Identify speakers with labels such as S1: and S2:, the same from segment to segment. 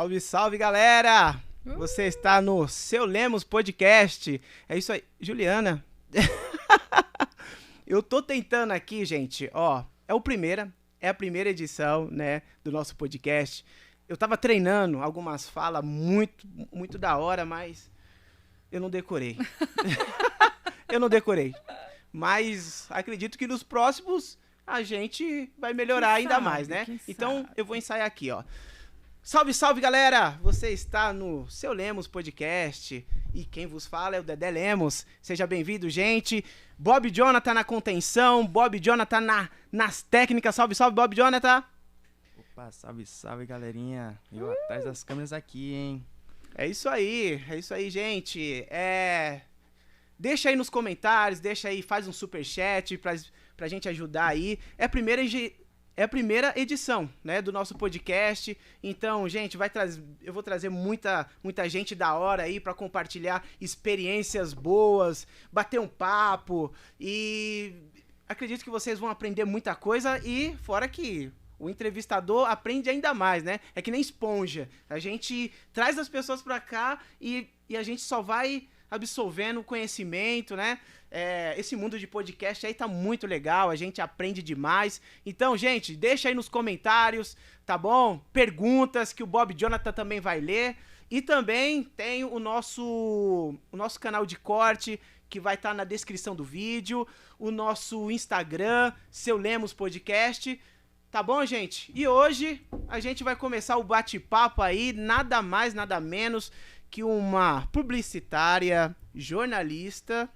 S1: Salve, salve, galera! Você está no Seu Lemos Podcast. É isso aí. Juliana, eu tô tentando aqui, gente, ó, é a primeira edição, né, do nosso podcast. Eu tava treinando algumas falas muito da hora, mas eu não decorei. Eu não decorei. Mas acredito que nos próximos a gente vai melhorar ainda mais, né? Então eu vou ensaiar aqui, ó. Salve, salve, galera! Você está no Seu Lemos Podcast e quem vos fala é o Dedé Lemos. Seja bem-vindo, gente. Bob Jonathan na contenção, Bob Jonathan nas técnicas. Salve, salve, Bob Jonathan!
S2: Opa, salve, salve, galerinha. Eu atrás das câmeras aqui, hein?
S1: É isso aí, gente. Deixa aí nos comentários, deixa aí, faz um superchat pra gente ajudar aí. É a primeira edição, né, do nosso podcast. Então, gente, eu vou trazer muita gente da hora aí pra compartilhar experiências boas, bater um papo e acredito que vocês vão aprender muita coisa e fora que o entrevistador aprende ainda mais, né? É que nem esponja. A gente traz as pessoas pra cá e a gente só vai absorvendo conhecimento, né? Esse mundo de podcast aí tá muito legal, a gente aprende demais. Então, gente, deixa aí nos comentários, tá bom? Perguntas que o Bob Jonathan também vai ler. E também tem o nosso canal de corte, que vai estar na descrição do vídeo, o nosso Instagram, Seu Lemos Podcast. Tá bom, gente? E hoje a gente vai começar o bate-papo aí, nada mais, nada menos que uma publicitária, jornalista.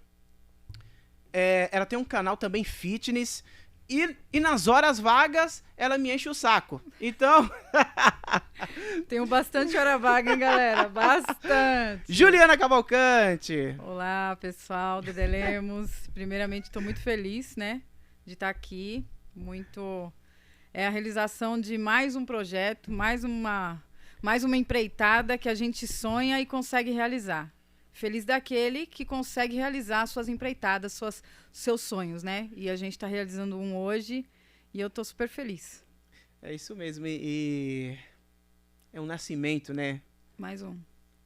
S1: Ela tem um canal também fitness e nas horas vagas ela me enche o saco. Então...
S3: Tenho bastante hora vaga, hein, galera? Bastante!
S1: Juliana Cavalcante!
S3: Olá, pessoal, Dedé Lemos. Primeiramente, estou muito feliz, né, de estar aqui. É a realização de mais um projeto, mais uma empreitada que a gente sonha e consegue realizar. Feliz daquele que consegue realizar suas empreitadas, seus sonhos, né? E a gente está realizando um hoje e eu tô super feliz.
S1: É isso mesmo. E é um nascimento, né?
S3: Mais um.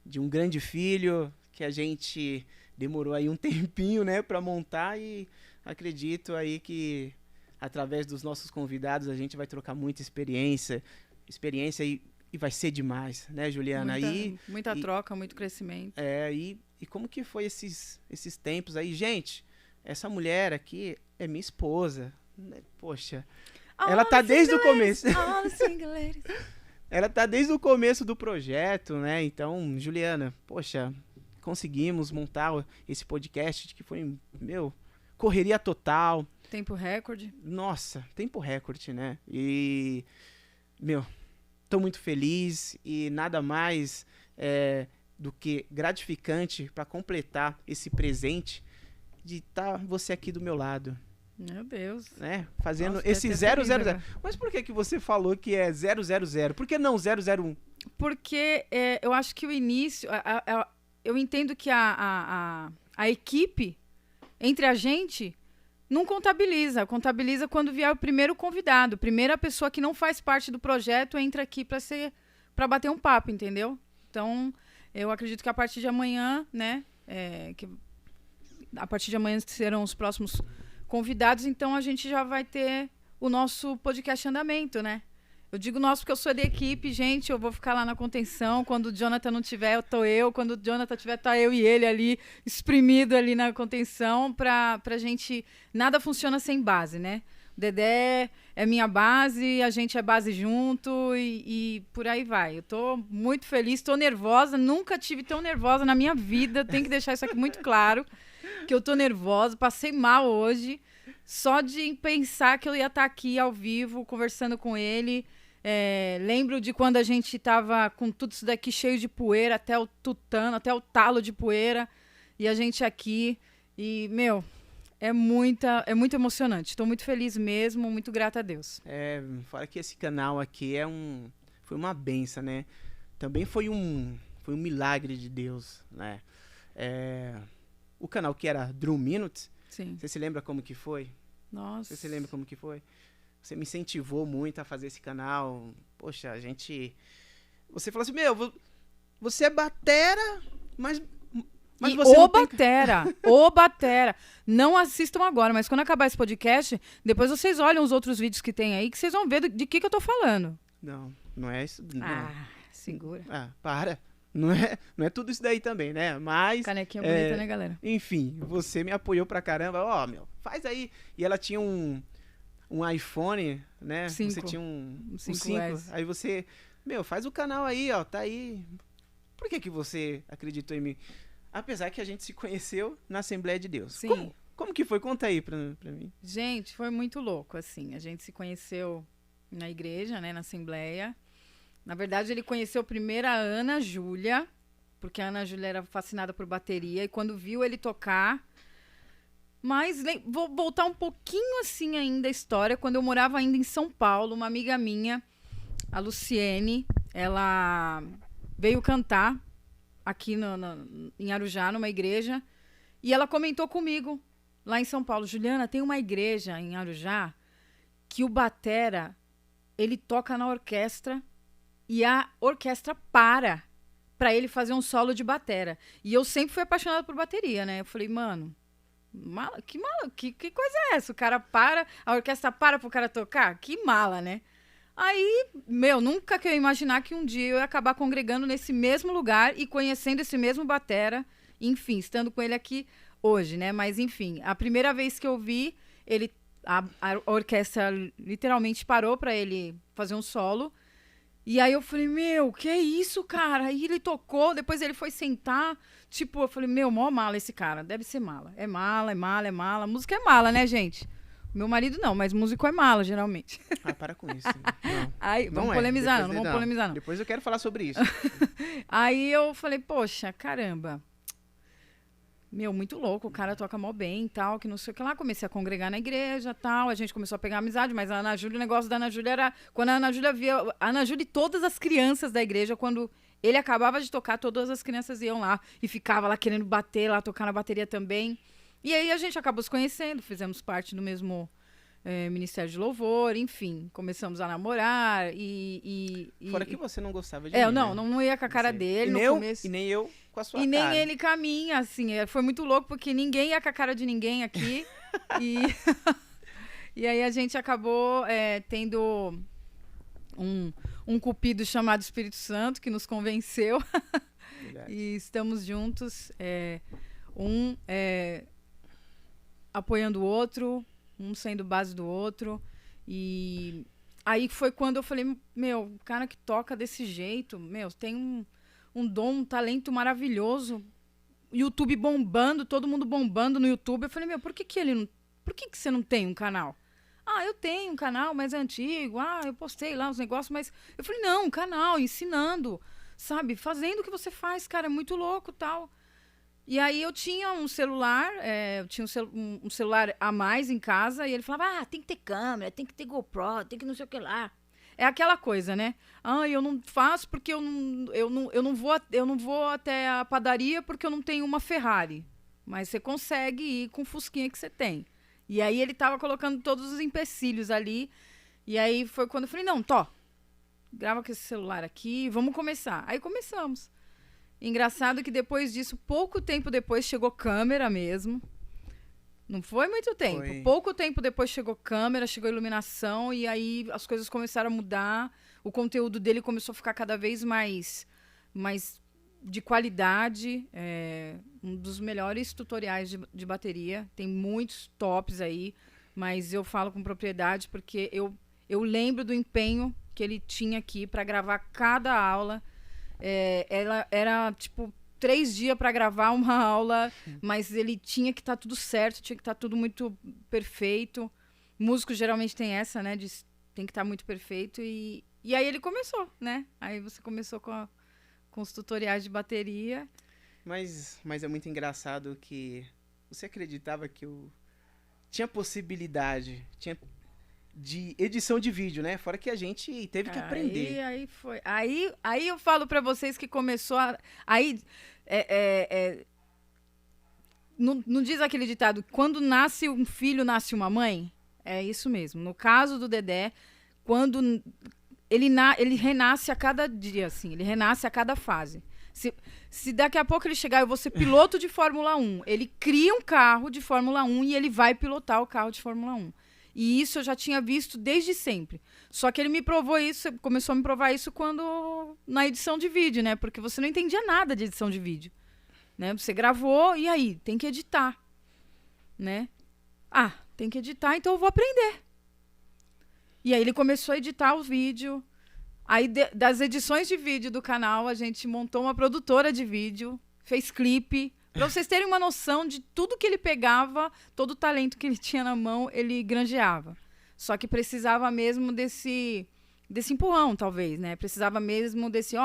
S1: De um grande filho que a gente demorou aí um tempinho, né, para montar e acredito aí que através dos nossos convidados a gente vai trocar muita experiência e vai ser demais, né, Juliana?
S3: Muita troca, muito crescimento.
S1: E como que foi esses tempos aí? Gente, essa mulher aqui é minha esposa, né? Poxa, ela tá desde o começo. Ela tá desde o começo do projeto, né? Então, Juliana, poxa, conseguimos montar esse podcast que foi, correria total.
S3: Tempo recorde.
S1: Nossa, tempo recorde, né? E, tô muito feliz e nada mais do que gratificante para completar esse presente de estar você aqui do meu lado.
S3: Meu Deus.
S1: Né? Fazendo
S3: Nossa,
S1: esse 000. Mas por que você falou que é 000? Por que não 001?
S3: Porque eu acho que o início... eu entendo que a equipe entre a gente não contabiliza. Contabiliza quando vier o primeiro convidado. Primeira pessoa que não faz parte do projeto entra aqui para bater um papo, entendeu? Então, eu acredito que a partir de amanhã, né? A partir de amanhã serão os próximos convidados, então a gente já vai ter o nosso podcast em andamento, né? Eu digo nosso porque eu sou da equipe, gente, eu vou ficar lá na contenção, quando o Jonathan não tiver, tô eu, quando o Jonathan tiver, tá eu e ele ali, espremido ali na contenção, pra gente, nada funciona sem base, né? O Dedé é minha base, a gente é base junto e por aí vai. Eu tô muito feliz, tô nervosa, nunca tive tão nervosa na minha vida, tenho que deixar isso aqui muito claro, que eu tô nervosa, passei mal hoje, só de pensar que eu ia estar aqui ao vivo, conversando com ele. Lembro de quando a gente tava com tudo isso daqui cheio de poeira, até o tutano, até o talo de poeira, e a gente aqui, e, é muito emocionante. Estou muito feliz mesmo, muito grata a Deus.
S1: Fora que esse canal aqui foi uma benção, né? Também foi um milagre de Deus, né? O canal que era Drum Minute,
S3: Sim.
S1: Você se lembra como que foi?
S3: Nossa.
S1: Você se lembra como que foi? Você me incentivou muito a fazer esse canal. Poxa, a gente... Você falou assim, você é batera, mas
S3: E
S1: você não tem...
S3: o batera. Não assistam agora, mas quando acabar esse podcast, depois vocês olham os outros vídeos que tem aí, que vocês vão ver de que eu tô falando.
S1: Não é isso. Não.
S3: Segura.
S1: Para. Não é tudo isso daí também, né? Mas...
S3: Canequinha bonita, né, galera?
S1: Enfim, você me apoiou pra caramba. Ó, faz aí. E ela tinha um iPhone, né?
S3: 5.
S1: Você tinha um
S3: 5S.
S1: Aí você... faz o canal aí, ó. Tá aí. Por que você acreditou em mim? Apesar que a gente se conheceu na Assembleia de Deus.
S3: Sim.
S1: Como que foi? Conta aí pra mim.
S3: Gente, foi muito louco, assim. A gente se conheceu na igreja, né, na Assembleia. Na verdade, ele conheceu primeiro a Ana Júlia, porque a Ana Júlia era fascinada por bateria, e quando viu ele tocar... Mas vou voltar um pouquinho assim ainda a história. Quando eu morava ainda em São Paulo, uma amiga minha, a Luciene, ela veio cantar aqui em Arujá, numa igreja, e ela comentou comigo, lá em São Paulo, Juliana, tem uma igreja em Arujá que o batera, ele toca na orquestra e a orquestra para ele fazer um solo de batera. E eu sempre fui apaixonada por bateria, né? Eu falei, mano, que coisa é essa? O cara para, a orquestra para pro cara tocar? Que mala, né? Aí, nunca que eu ia imaginar que um dia eu ia acabar congregando nesse mesmo lugar e conhecendo esse mesmo batera, enfim, estando com ele aqui hoje, né? Mas, enfim, a primeira vez que eu vi, a orquestra literalmente parou pra ele fazer um solo. E aí eu falei, que é isso, cara? Aí ele tocou, depois ele foi sentar. Tipo, eu falei, mó mala esse cara, deve ser mala. É mala, é mala, é mala. Música é mala, né, gente? Meu marido não, mas músico é mala, geralmente.
S1: Para com isso. Não.
S3: Aí, vamos polemizar, não vamos polemizar, não.
S1: Depois eu quero falar sobre isso.
S3: Aí eu falei, poxa, caramba. Muito louco, o cara toca mó bem e tal, que não sei o que lá. Comecei a congregar na igreja e tal, a gente começou a pegar amizade, mas a Ana Júlia, o negócio da Ana Júlia era... Quando a Ana Júlia via... A Ana Júlia e todas as crianças da igreja, quando ele acabava de tocar, todas as crianças iam lá e ficava lá querendo bater, lá tocar na bateria também. E aí a gente acabou se conhecendo, fizemos parte do mesmo Ministério de Louvor, enfim, começamos a namorar
S1: Fora que você não gostava de
S3: mim,
S1: mim,
S3: não ia com a cara dele no começo.
S1: E nem eu com a sua cara.
S3: E nem ele com a minha, assim, foi muito louco, porque ninguém ia com a cara de ninguém aqui. E aí a gente acabou tendo um cupido chamado Espírito Santo, que nos convenceu. E estamos juntos, apoiando o outro, um sendo base do outro. E aí foi quando eu falei, o cara que toca desse jeito, tem um dom, um talento maravilhoso. YouTube bombando, todo mundo bombando no YouTube. Eu falei, por que você não tem um canal? Eu tenho um canal, mas é antigo. Eu postei lá os negócios, mas... Eu falei, não, um canal, ensinando, sabe? Fazendo o que você faz, cara, é muito louco, tal. E aí eu tinha um celular, um celular a mais em casa, e ele falava, tem que ter câmera, tem que ter GoPro, tem que não sei o que lá. É aquela coisa, né? Eu não faço porque eu não vou até a padaria porque eu não tenho uma Ferrari. Mas você consegue ir com o fusquinha que você tem. E aí ele tava colocando todos os empecilhos ali. E aí foi quando eu falei, não, grava com esse celular aqui, vamos começar. Aí começamos. Engraçado que depois disso, pouco tempo depois, chegou câmera mesmo. Não foi muito tempo.
S1: Foi.
S3: Pouco tempo depois chegou câmera, chegou iluminação, e aí as coisas começaram a mudar. O conteúdo dele começou a ficar cada vez mais de qualidade. Um dos melhores tutoriais de bateria. Tem muitos tops aí, mas eu falo com propriedade porque eu lembro do empenho que ele tinha aqui para gravar cada aula. Ela era, 3 dias para gravar uma aula, mas ele tinha que estar tudo certo, tinha que estar tudo muito perfeito. Músico geralmente tem essa, né? Tem que estar muito perfeito. E aí ele começou, né? Aí você começou com os tutoriais de bateria.
S1: Mas é muito engraçado que você acreditava que eu tinha possibilidade, de edição de vídeo, né? Fora que a gente teve que aprender.
S3: Aí foi. Aí eu falo pra vocês que começou a... Aí... Não diz aquele ditado, quando nasce um filho, nasce uma mãe? É isso mesmo. No caso do Dedé, quando ele renasce a cada dia, assim. Ele renasce a cada fase. Se daqui a pouco ele chegar, eu vou ser piloto de Fórmula 1. Ele cria um carro de Fórmula 1 e ele vai pilotar o carro de Fórmula 1. E isso eu já tinha visto desde sempre. Só que ele me provou isso, começou a me provar isso na edição de vídeo, né? Porque você não entendia nada de edição de vídeo. Né? Você gravou e aí, tem que editar. Né? Ah, tem que editar, então eu vou aprender. E aí ele começou a editar o vídeo. Aí das edições de vídeo do canal, a gente montou uma produtora de vídeo, fez clipe. Pra vocês terem uma noção de tudo que ele pegava, todo o talento que ele tinha na mão, ele granjeava. Só que precisava mesmo desse empurrão, talvez, né? Precisava mesmo desse,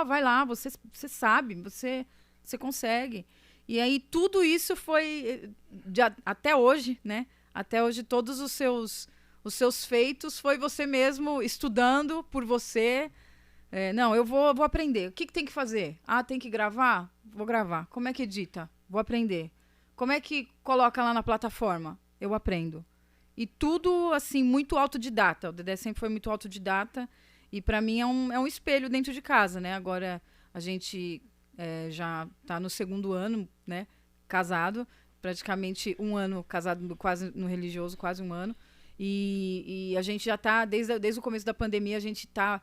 S3: vai lá, você sabe, você consegue. E aí tudo isso foi, até hoje, né? Até hoje todos os seus feitos foi você mesmo estudando por você. Não, eu vou aprender. O que tem que fazer? Tem que gravar? Vou gravar. Como é que edita? Vou aprender. Como é que coloca lá na plataforma? Eu aprendo. E tudo, assim, muito autodidata. O Dedé sempre foi muito autodidata. E para mim é um espelho dentro de casa, né? Agora a gente já tá no 2º ano, né? Casado. Praticamente 1 ano casado, quase no religioso, quase 1 ano. E a gente já tá, desde o começo da pandemia, a gente tá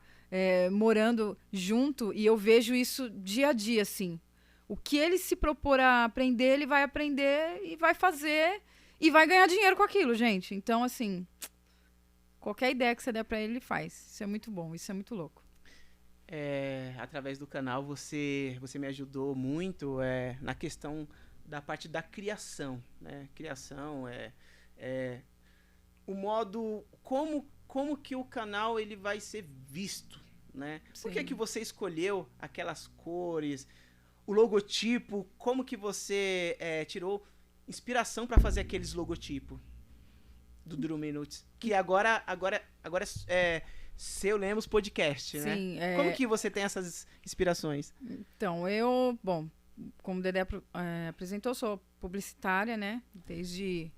S3: morando junto. E eu vejo isso dia a dia, assim. O que ele se propor a aprender, ele vai aprender e vai fazer e vai ganhar dinheiro com aquilo, gente. Então, assim, qualquer ideia que você der pra ele, ele faz. Isso é muito bom, isso é muito louco.
S1: Através do canal, você me ajudou muito na questão da parte da criação, né? Criação, o modo, como que o canal ele vai ser visto, né? Por que você escolheu aquelas cores, o logotipo, como que você tirou inspiração para fazer aqueles logotipos do Drum Minutes? Que agora é Seu Lemos Podcast, né?
S3: Sim,
S1: Como que você tem essas inspirações?
S3: Então, como o Dedé apresentou, sou publicitária, né? Desde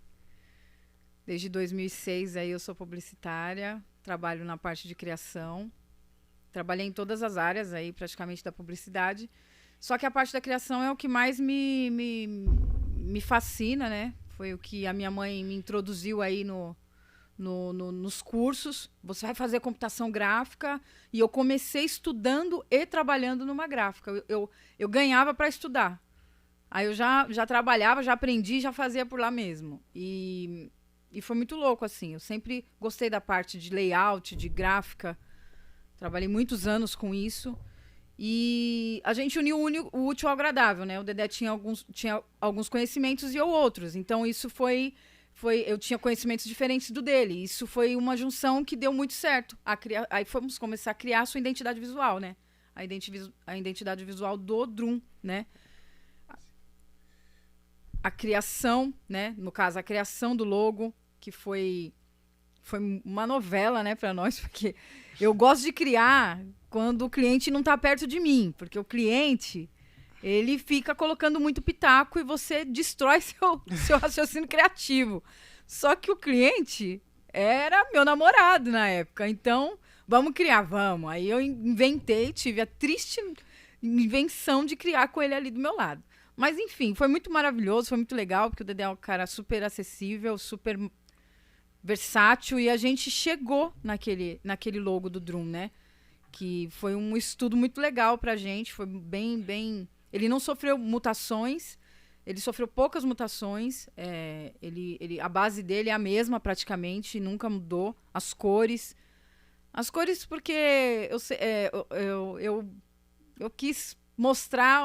S3: 2006 aí eu sou publicitária, trabalho na parte de criação. Trabalhei em todas as áreas aí, praticamente, da publicidade. Só que a parte da criação é o que mais me fascina, né? Foi o que a minha mãe me introduziu aí nos cursos. Você vai fazer computação gráfica. E eu comecei estudando e trabalhando numa gráfica. Eu ganhava para estudar. Aí eu já trabalhava, já aprendi, já fazia por lá mesmo. E foi muito louco, assim. Eu sempre gostei da parte de layout, de gráfica. Trabalhei muitos anos com isso. E a gente uniu o útil ao agradável, né? O Dedé tinha alguns conhecimentos e eu outros. Então, isso eu tinha conhecimentos diferentes do dele. Isso foi uma junção que deu muito certo. Aí fomos começar a criar a sua identidade visual, né? A identidade visual do Drum, né? A criação, né? No caso, a criação do logo, que foi uma novela, né, para nós, porque eu gosto de criar quando o cliente não está perto de mim, porque o cliente, ele fica colocando muito pitaco e você destrói seu raciocínio criativo. Só que o cliente era meu namorado na época, então vamos criar, vamos. Aí eu tive a triste invenção de criar com ele ali do meu lado. Mas enfim, foi muito maravilhoso, foi muito legal, porque o Dedé é um cara super acessível, super versátil, e a gente chegou naquele logo do Drum, né? Que foi um estudo muito legal pra gente, foi bem... Ele não sofreu mutações, ele sofreu poucas mutações, a base dele é a mesma praticamente, nunca mudou. As cores porque eu quis mostrar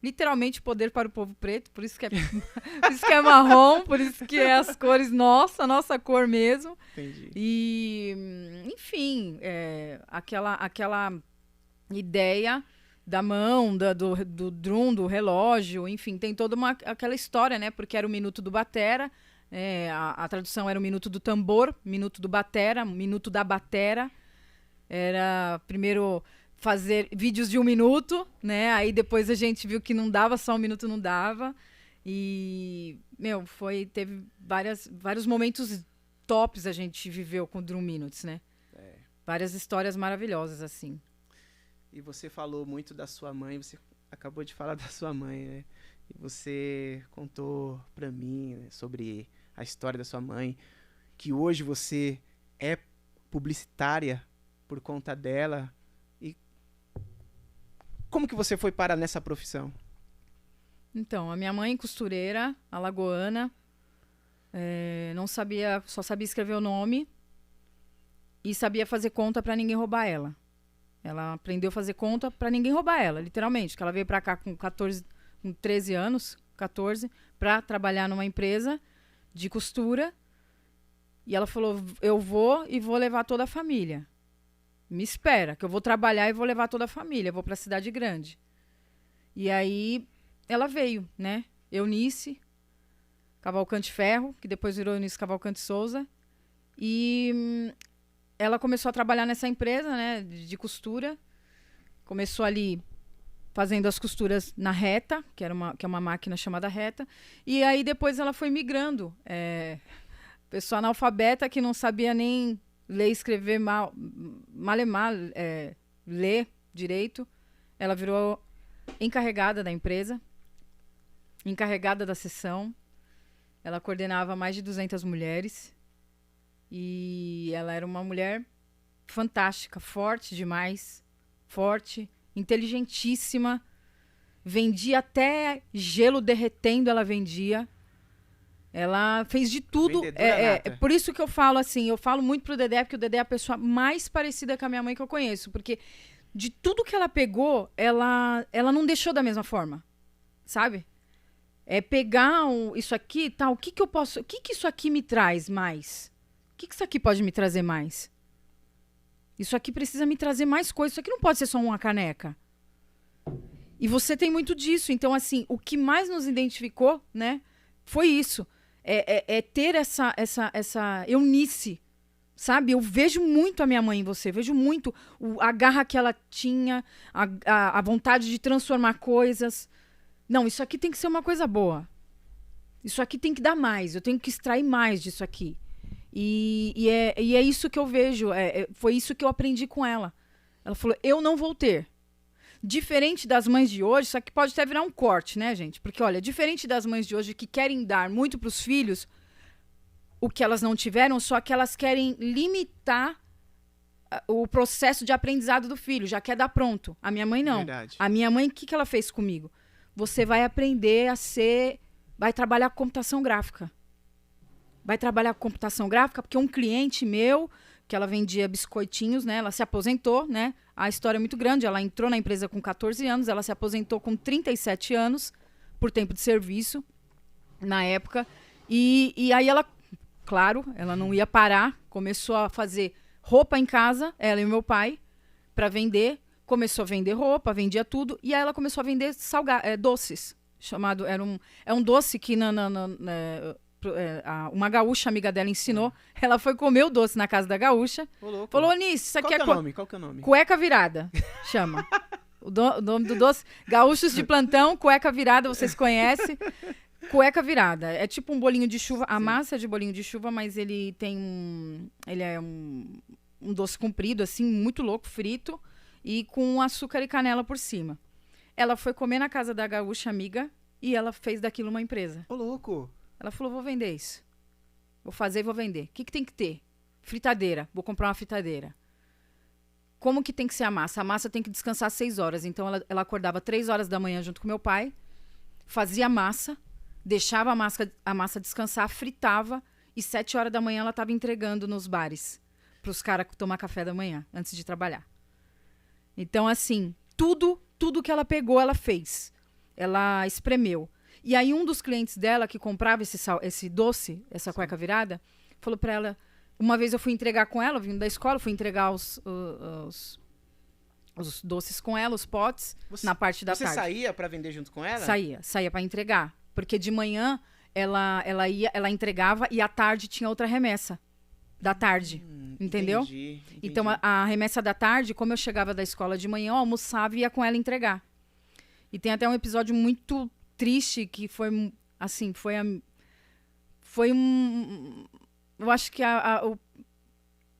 S3: literalmente poder para o povo preto, por isso que é marrom, por isso que é as cores nossa cor mesmo.
S1: Entendi.
S3: E, enfim, aquela ideia da mão, do drum, do relógio, enfim, tem toda aquela história, né? Porque era o minuto do batera, a tradução era o minuto do tambor, minuto do batera, minuto da batera. Era primeiro fazer vídeos de 1 minuto, né? Aí depois a gente viu que não dava, só 1 minuto não dava. E, teve vários momentos tops a gente viveu com o Drum Minutes, né? Várias histórias maravilhosas, assim.
S1: E você falou muito da sua mãe, você acabou de falar da sua mãe, né? E você contou pra mim, né, sobre a história da sua mãe, que hoje você é publicitária por conta dela. E como que você foi parar nessa profissão?
S3: Então, a minha mãe, costureira, alagoana, não sabia, só sabia escrever o nome e sabia fazer conta pra ninguém roubar ela. Ela aprendeu a fazer conta pra ninguém roubar ela, literalmente. Que ela veio pra cá com 13 anos, 14, pra trabalhar numa empresa de costura. E ela falou, eu vou e vou levar toda a família. Me espera, que eu vou trabalhar e vou levar toda a família. Eu vou pra cidade grande. E aí, ela veio, né? Eunice Cavalcante Ferro, que depois virou Eunice Cavalcante Souza. E ela começou a trabalhar nessa empresa, né, de costura. Começou ali fazendo as costuras na reta, que é uma máquina chamada reta. E aí depois ela foi migrando. Pessoa analfabeta que não sabia nem ler e escrever malemar, ler direito. Ela virou encarregada da empresa, encarregada da seção. Ela coordenava mais de 200 mulheres. E ela era uma mulher fantástica, forte demais. Forte, inteligentíssima. Vendia até gelo derretendo, ela vendia. Ela fez de tudo. É por isso que eu falo assim, eu falo muito pro Dedé, porque o Dedé é a pessoa mais parecida com a minha mãe que eu conheço. Porque de tudo que ela pegou, ela não deixou da mesma forma. Sabe? Pegar isso aqui, tá, o que isso aqui me traz mais? O que isso aqui pode me trazer mais? Isso aqui precisa me trazer mais coisas. Isso aqui não pode ser só uma caneca. E você tem muito disso. Então, assim, o que mais nos identificou, né, foi isso. Ter essa Eunice, sabe? Eu vejo muito a minha mãe em você. Vejo muito a garra que ela tinha, a vontade de transformar coisas. Não, isso aqui tem que ser uma coisa boa. Isso aqui tem que dar mais. Eu tenho que extrair mais disso aqui. E é isso que eu vejo. Foi isso que eu aprendi com ela. Ela falou, eu não vou ter. Diferente das mães de hoje, isso aqui pode até virar um corte, né, gente? Porque, olha, diferente das mães de hoje que querem dar muito para os filhos o que elas não tiveram, só que elas querem limitar o processo de aprendizado do filho, já quer dar pronto. A minha mãe não.
S1: Verdade.
S3: A minha mãe, o que ela fez comigo? Você vai aprender vai trabalhar com computação gráfica. Vai trabalhar com computação gráfica porque um cliente meu, que ela vendia biscoitinhos, né? Ela se aposentou, né? A história é muito grande. Ela entrou na empresa com 14 anos, ela se aposentou com 37 anos por tempo de serviço na época. E aí ela, claro, ela não ia parar, começou a fazer roupa em casa, ela e meu pai, para vender. Começou a vender roupa, vendia tudo. E aí ela começou a vender doces. É um doce que uma gaúcha amiga dela ensinou. Ela foi comer o doce na casa da gaúcha. Falou, Nice, isso aqui
S1: Qual que é o nome?
S3: Cueca virada, chama. O nome do doce. Gaúchos de plantão, cueca virada, vocês conhecem. Cueca virada. É tipo um bolinho de chuva. A massa é de bolinho de chuva, mas ele tem ele é um doce comprido, assim, muito louco, frito. E com açúcar e canela por cima. Ela foi comer na casa da gaúcha amiga e ela fez daquilo uma empresa.
S1: Ô, louco!
S3: Ela falou, vou vender isso. Vou fazer e vou vender. O que tem que ter? Fritadeira. Vou comprar uma fritadeira. Como que tem que ser a massa? A massa tem que descansar 6 horas. Então, ela acordava 3 horas da manhã junto com meu pai, fazia a massa, deixava a massa descansar, fritava e 7 horas da manhã ela estava entregando nos bares para os caras tomar café da manhã, antes de trabalhar. Então, assim, tudo que ela pegou, ela fez. Ela espremeu. E aí, um dos clientes dela, que comprava esse doce, essa cueca virada, falou pra ela... Uma vez eu fui entregar com ela, vindo da escola, fui entregar os doces com ela, os potes, na parte da tarde.
S1: Você saía pra vender junto com ela?
S3: Saía pra entregar. Porque de manhã, ela entregava e à tarde tinha outra remessa. Da tarde, entendeu?
S1: Entendi.
S3: Então, a remessa da tarde, como eu chegava da escola de manhã, eu almoçava e ia com ela entregar. E tem até um episódio muito triste que foi, assim, foi um... Eu acho que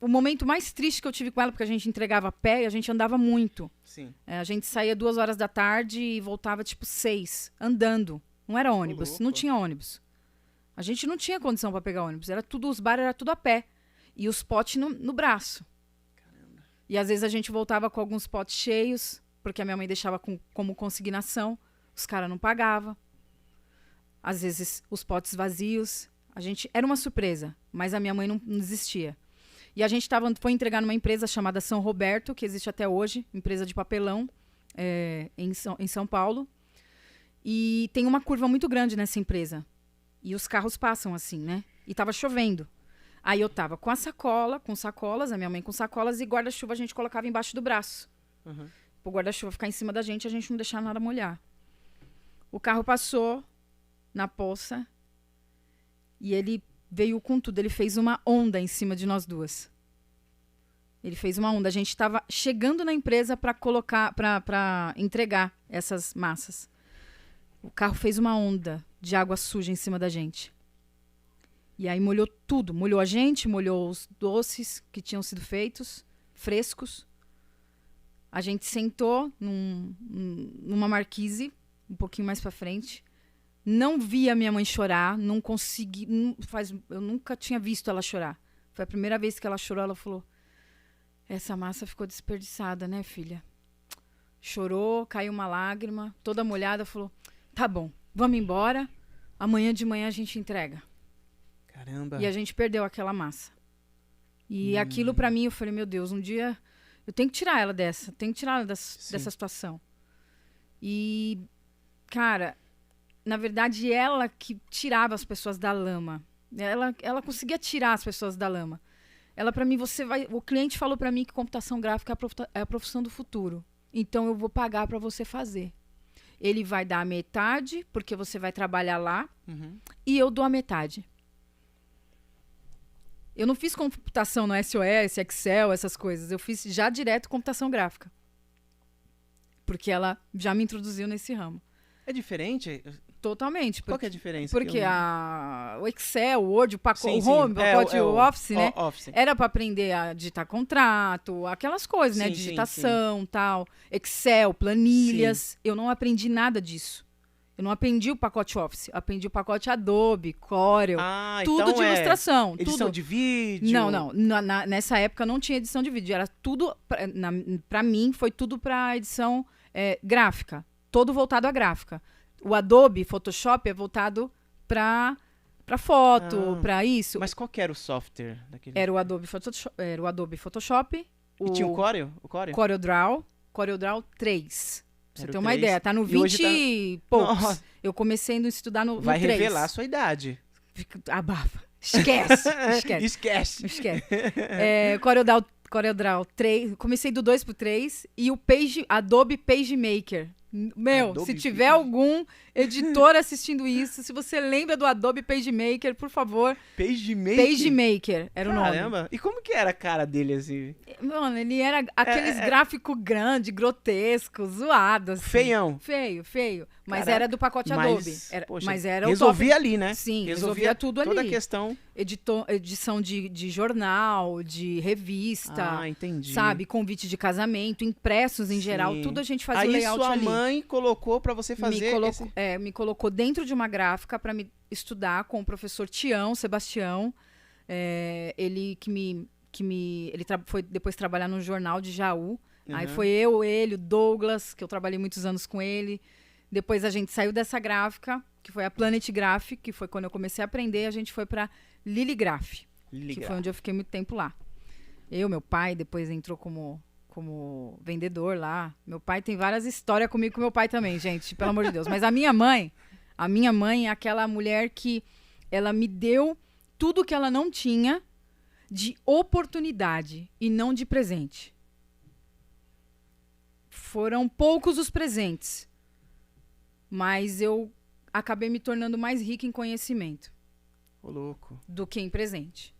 S3: o momento mais triste que eu tive com ela, porque a gente entregava a pé e a gente andava muito.
S1: Sim.
S3: A gente saía 2 horas da tarde e voltava, 6, andando. Não era ônibus,
S1: louco.
S3: não tinha ônibus. A gente não tinha condição para pegar ônibus. Os bares era tudo a pé. E os potes no braço.
S1: Caramba.
S3: E às vezes a gente voltava com alguns potes cheios, porque a minha mãe deixava como consignação. Os caras não pagavam. Às vezes os potes vazios. Era uma surpresa, mas a minha mãe não desistia. E a gente foi entregar numa empresa chamada São Roberto, que existe até hoje, empresa de papelão, em São Paulo. E tem uma curva muito grande nessa empresa. E os carros passam assim, né? E tava chovendo. Aí eu tava com sacolas, a minha mãe com sacolas, e guarda-chuva a gente colocava embaixo do braço.
S1: Uhum.
S3: O guarda-chuva ficar em cima da gente, a gente não deixar nada molhar. O carro passou na poça e ele veio com tudo. Ele fez uma onda em cima de nós duas. Ele fez uma onda. A gente estava chegando na empresa para entregar essas massas. O carro fez uma onda de água suja em cima da gente. E aí molhou tudo. Molhou a gente, molhou os doces que tinham sido feitos, frescos. A gente sentou numa marquise, um pouquinho mais para frente. Não vi a minha mãe chorar, não consegui. Eu nunca tinha visto ela chorar. Foi a primeira vez que ela chorou, ela falou: essa massa ficou desperdiçada, né, filha? Chorou, caiu uma lágrima, toda molhada, falou: tá bom, vamos embora. Amanhã de manhã a gente entrega.
S1: Caramba.
S3: E a gente perdeu aquela massa. E aquilo pra mim, eu falei: meu Deus, um dia eu tenho que tirar ela dessa dessa situação. E, cara, na verdade, ela que tirava as pessoas da lama. Ela conseguia tirar as pessoas da lama. Ela, pra mim, o cliente falou pra mim que computação gráfica é a profissão do futuro. Então, eu vou pagar pra você fazer. Ele vai dar a metade, porque você vai trabalhar lá, e eu dou a metade. Eu não fiz computação no SOS, Excel, essas coisas. Eu fiz já direto computação gráfica. Porque ela já me introduziu nesse ramo.
S1: É diferente?
S3: Totalmente.
S1: Qual que é a diferença?
S3: Porque o Excel, o Word, o pacote,
S1: sim.
S3: o pacote, o Office, né?
S1: Office.
S3: Era para aprender a digitar contrato, aquelas coisas, né? Digitação, tal. Excel, planilhas.
S1: Sim.
S3: Eu não aprendi nada disso. Eu não aprendi o pacote Office. Eu aprendi o pacote Adobe, Corel. Tudo
S1: então
S3: de ilustração.
S1: Edição
S3: tudo.
S1: de vídeo?
S3: Não. Nessa época não tinha edição de vídeo. Era tudo, para mim, foi tudo para edição gráfica. Todo voltado à gráfica. O Adobe Photoshop é voltado para foto, para isso.
S1: Mas qual que era o software daquele?
S3: Era o Adobe Photoshop.
S1: E tinha o Corel?
S3: CorelDRAW 3. Pra você ter uma
S1: 3.
S3: ideia, tá no 20 e poucos.
S1: Nossa.
S3: Eu comecei a estudar no 3.
S1: Vai revelar a sua idade.
S3: Abafa. Esquece. Esquece. CorelDRAW 3. Comecei do 2 pro 3. E o Adobe PageMaker. Se tiver algum editor assistindo isso, se você lembra do Adobe PageMaker, por favor. PageMaker era o nome.
S1: Caramba. E como que era a cara dele, assim?
S3: Mano, ele era aqueles gráficos grandes, grotescos, zoados. Assim. Feio. Mas era do pacote Adobe. Mas era
S1: resolvia ali, né?
S3: Sim, resolvia tudo ali.
S1: Toda a questão.
S3: Edição de jornal, de revista.
S1: Entendi.
S3: Sabe? Convite de casamento, impressos em geral. Tudo a gente fazia o layout ali.
S1: Aí sua mãe colocou pra você fazer
S3: me colocou dentro de uma gráfica pra me estudar com o professor Sebastião. Ele ele foi depois trabalhar no jornal de Jaú. Aí foi ele, o Douglas, que eu trabalhei muitos anos com ele. Depois a gente saiu dessa gráfica, que foi a Planet Graphic, que foi quando eu comecei a aprender. A gente foi pra Liligraph, que foi onde eu fiquei muito tempo lá. Meu pai, depois entrou como vendedor lá. Meu pai tem várias histórias comigo, com meu pai também, gente, pelo amor de Deus. Mas a minha mãe é aquela mulher que ela me deu tudo que ela não tinha de oportunidade e não de presente. Foram poucos os presentes, mas eu acabei me tornando mais rica em conhecimento.
S1: Ô, louco.
S3: Do que em presente.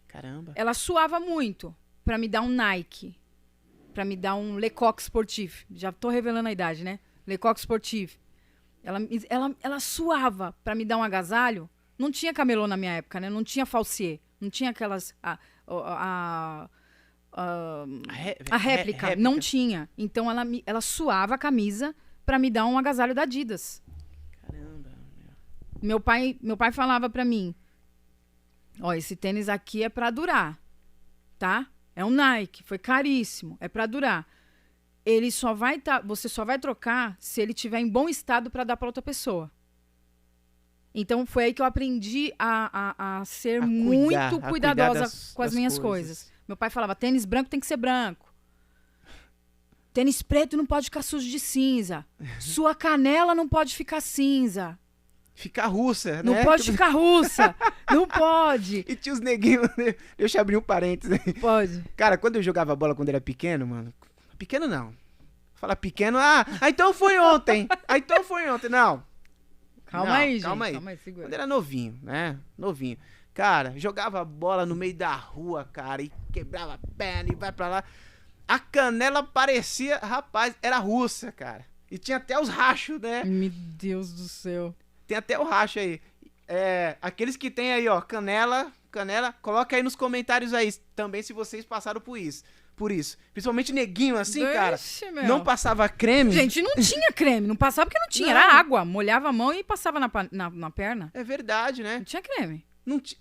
S1: Caramba.
S3: Ela suava muito pra me dar um Nike, pra me dar um Lecoq Sportif. Já tô revelando a idade, né? Lecoq Sportif. Ela suava pra me dar um agasalho. Não tinha camelô na minha época, né? Não tinha falsier. Não tinha aquelas... A réplica. Não tinha. Então ela suava a camisa pra me dar um agasalho da Adidas.
S1: Caramba.
S3: Meu pai falava pra mim, ó, esse tênis aqui é pra durar, tá? É um Nike, foi caríssimo, é pra durar. Você só vai trocar se ele estiver em bom estado pra dar pra outra pessoa. Então foi aí que eu aprendi a ser muito cuidadosa com as minhas coisas. Meu pai falava, tênis branco tem que ser branco. Tênis preto não pode ficar sujo de cinza. Sua canela não pode ficar cinza.
S1: Ficar russa, né?
S3: Não pode ficar russa. Não pode.
S1: E tinha os neguinhos, né? Deixa eu abrir um parênteses.
S3: Pode.
S1: Cara, quando eu jogava bola quando era pequeno, mano... Pequeno não. Fala pequeno, então foi ontem. Não.
S3: Calma aí, gente.
S1: Calma aí, segura. Quando era novinho, né? Novinho. Cara, jogava bola no meio da rua, cara, e quebrava a perna e vai pra lá. A canela parecia, rapaz, era russa, cara. E tinha até os rachos, né?
S3: Meu Deus do céu.
S1: Tem até o racho aí. Aqueles que tem aí, ó, canela, coloca aí nos comentários aí também se vocês passaram por isso. Principalmente neguinho assim, cara. Não passava creme.
S3: Gente, não tinha creme. Não passava porque não tinha. Não. Era água. Molhava a mão e passava na perna.
S1: É verdade, né?
S3: Não tinha creme.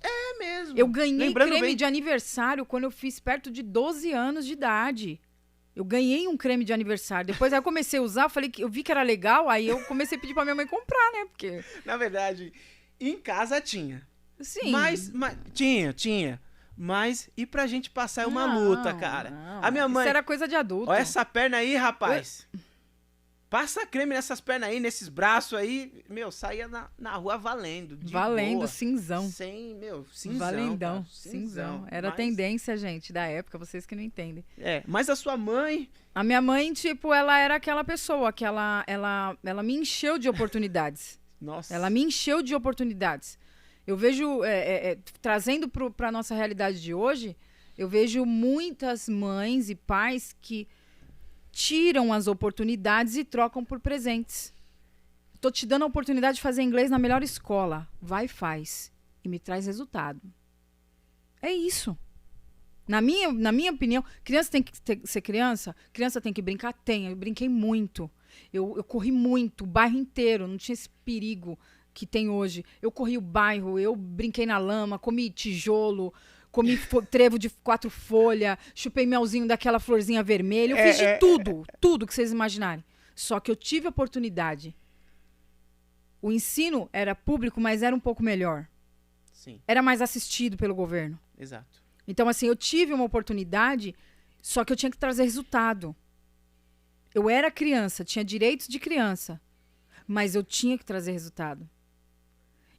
S1: É mesmo.
S3: Eu ganhei creme de aniversário quando eu fiz perto de 12 anos de idade. Eu ganhei um creme de aniversário. Depois aí eu comecei a usar, eu vi que era legal, aí eu comecei a pedir pra minha mãe comprar, né? Porque...
S1: Na verdade, em casa tinha.
S3: Sim.
S1: Mas tinha. Mas e pra gente passar é uma luta, cara.
S3: Não.
S1: A minha mãe...
S3: Isso era coisa de adulto.
S1: Olha essa perna aí, rapaz. Passa creme nessas pernas aí, nesses braços aí. Meu, saía na rua valendo.
S3: Valendo,
S1: boa.
S3: cinzão.
S1: Cinzão.
S3: Valendão,
S1: cara,
S3: cinzão. Era tendência, gente, da época, vocês que não entendem.
S1: Mas a sua mãe...
S3: A minha mãe, tipo, ela era aquela pessoa que ela me encheu de oportunidades.
S1: Nossa.
S3: Ela me encheu de oportunidades. Eu vejo, trazendo pra nossa realidade de hoje, eu vejo muitas mães e pais que tiram as oportunidades e trocam por presentes. Tô te dando a oportunidade de fazer inglês na melhor escola. Vai e faz. E me traz resultado. É isso. Na minha opinião, criança tem que ser criança? Criança tem que brincar? Tem. Eu brinquei muito. Eu corri muito, o bairro inteiro. Não tinha esse perigo que tem hoje. Eu corri o bairro, eu brinquei na lama, comi tijolo, comi trevo de 4 folhas, chupei melzinho daquela florzinha vermelha. Eu fiz de tudo que vocês imaginarem. Só que eu tive oportunidade. O ensino era público, mas era um pouco melhor.
S1: Sim.
S3: Era mais assistido pelo governo.
S1: Exato.
S3: Então, assim, eu tive uma oportunidade, só que eu tinha que trazer resultado. Eu era criança, tinha direitos de criança, mas eu tinha que trazer resultado.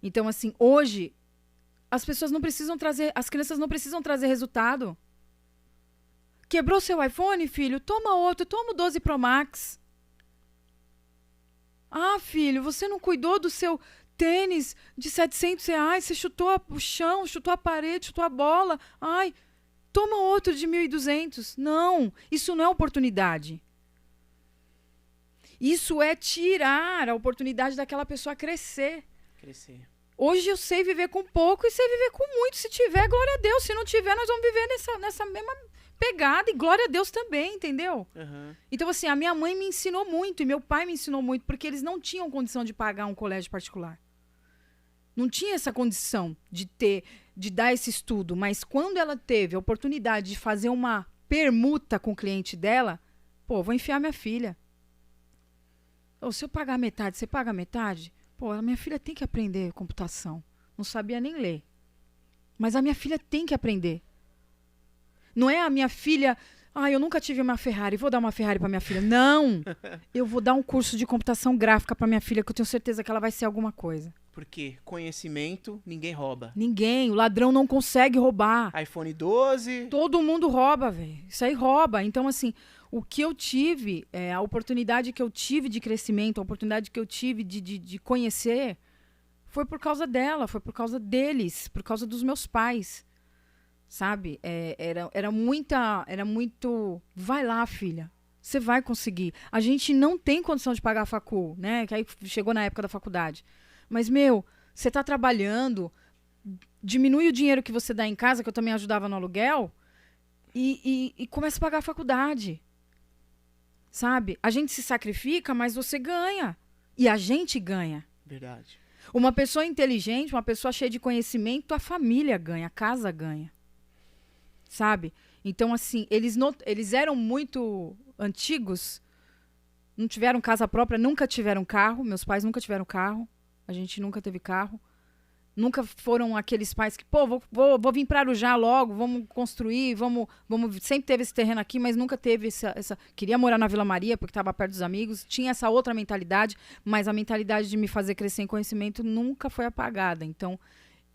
S3: Então, assim, hoje, as crianças não precisam trazer resultado. Quebrou seu iPhone, filho? Toma outro, toma o 12 Pro Max. Ah, filho, você não cuidou do seu tênis de R$700, você chutou o chão, chutou a parede, chutou a bola. Ai, toma outro de 1.200. Não, isso não é oportunidade. Isso é tirar a oportunidade daquela pessoa crescer. Hoje eu sei viver com pouco e sei viver com muito. Se tiver, glória a Deus. Se não tiver, nós vamos viver nessa mesma pegada e glória a Deus também, entendeu?
S1: Uhum.
S3: Então, assim, a minha mãe me ensinou muito e meu pai me ensinou muito, porque eles não tinham condição de pagar um colégio particular. Não tinha essa condição de dar esse estudo, mas quando ela teve a oportunidade de fazer uma permuta com o cliente dela, vou enfiar minha filha. Se eu pagar metade, você paga metade? A minha filha tem que aprender computação. Não sabia nem ler. Mas a minha filha tem que aprender. Não é a minha filha... eu nunca tive uma Ferrari, vou dar uma Ferrari para minha filha. Não! Eu vou dar um curso de computação gráfica para minha filha, que eu tenho certeza que ela vai ser alguma coisa.
S1: Porque conhecimento, ninguém rouba.
S3: Ninguém. O ladrão não consegue roubar.
S1: iPhone 12...
S3: Todo mundo rouba, velho. Isso aí rouba. Então, assim... O que eu tive, a oportunidade que eu tive de crescimento, a oportunidade que eu tive de conhecer, foi por causa dela, foi por causa deles, por causa dos meus pais, sabe? Era muito, vai lá, filha, você vai conseguir. A gente não tem condição de pagar a facul, né? Que aí chegou na época da faculdade. Mas, você tá trabalhando, diminui o dinheiro que você dá em casa, que eu também ajudava no aluguel, e começa a pagar a faculdade. Sabe? A gente se sacrifica, mas você ganha. E a gente ganha.
S1: Verdade.
S3: Uma pessoa inteligente, uma pessoa cheia de conhecimento, a família ganha, a casa ganha. Sabe? Então, assim, eles eram muito antigos, não tiveram casa própria, nunca tiveram carro. Meus pais nunca tiveram carro. A gente nunca teve carro. Nunca foram aqueles pais que, pô, vou vir para Arujá logo, vamos construir, vamos. Sempre teve esse terreno aqui, mas nunca teve essa. Queria morar na Vila Maria, porque estava perto dos amigos. Tinha essa outra mentalidade, mas a mentalidade de me fazer crescer em conhecimento nunca foi apagada. Então,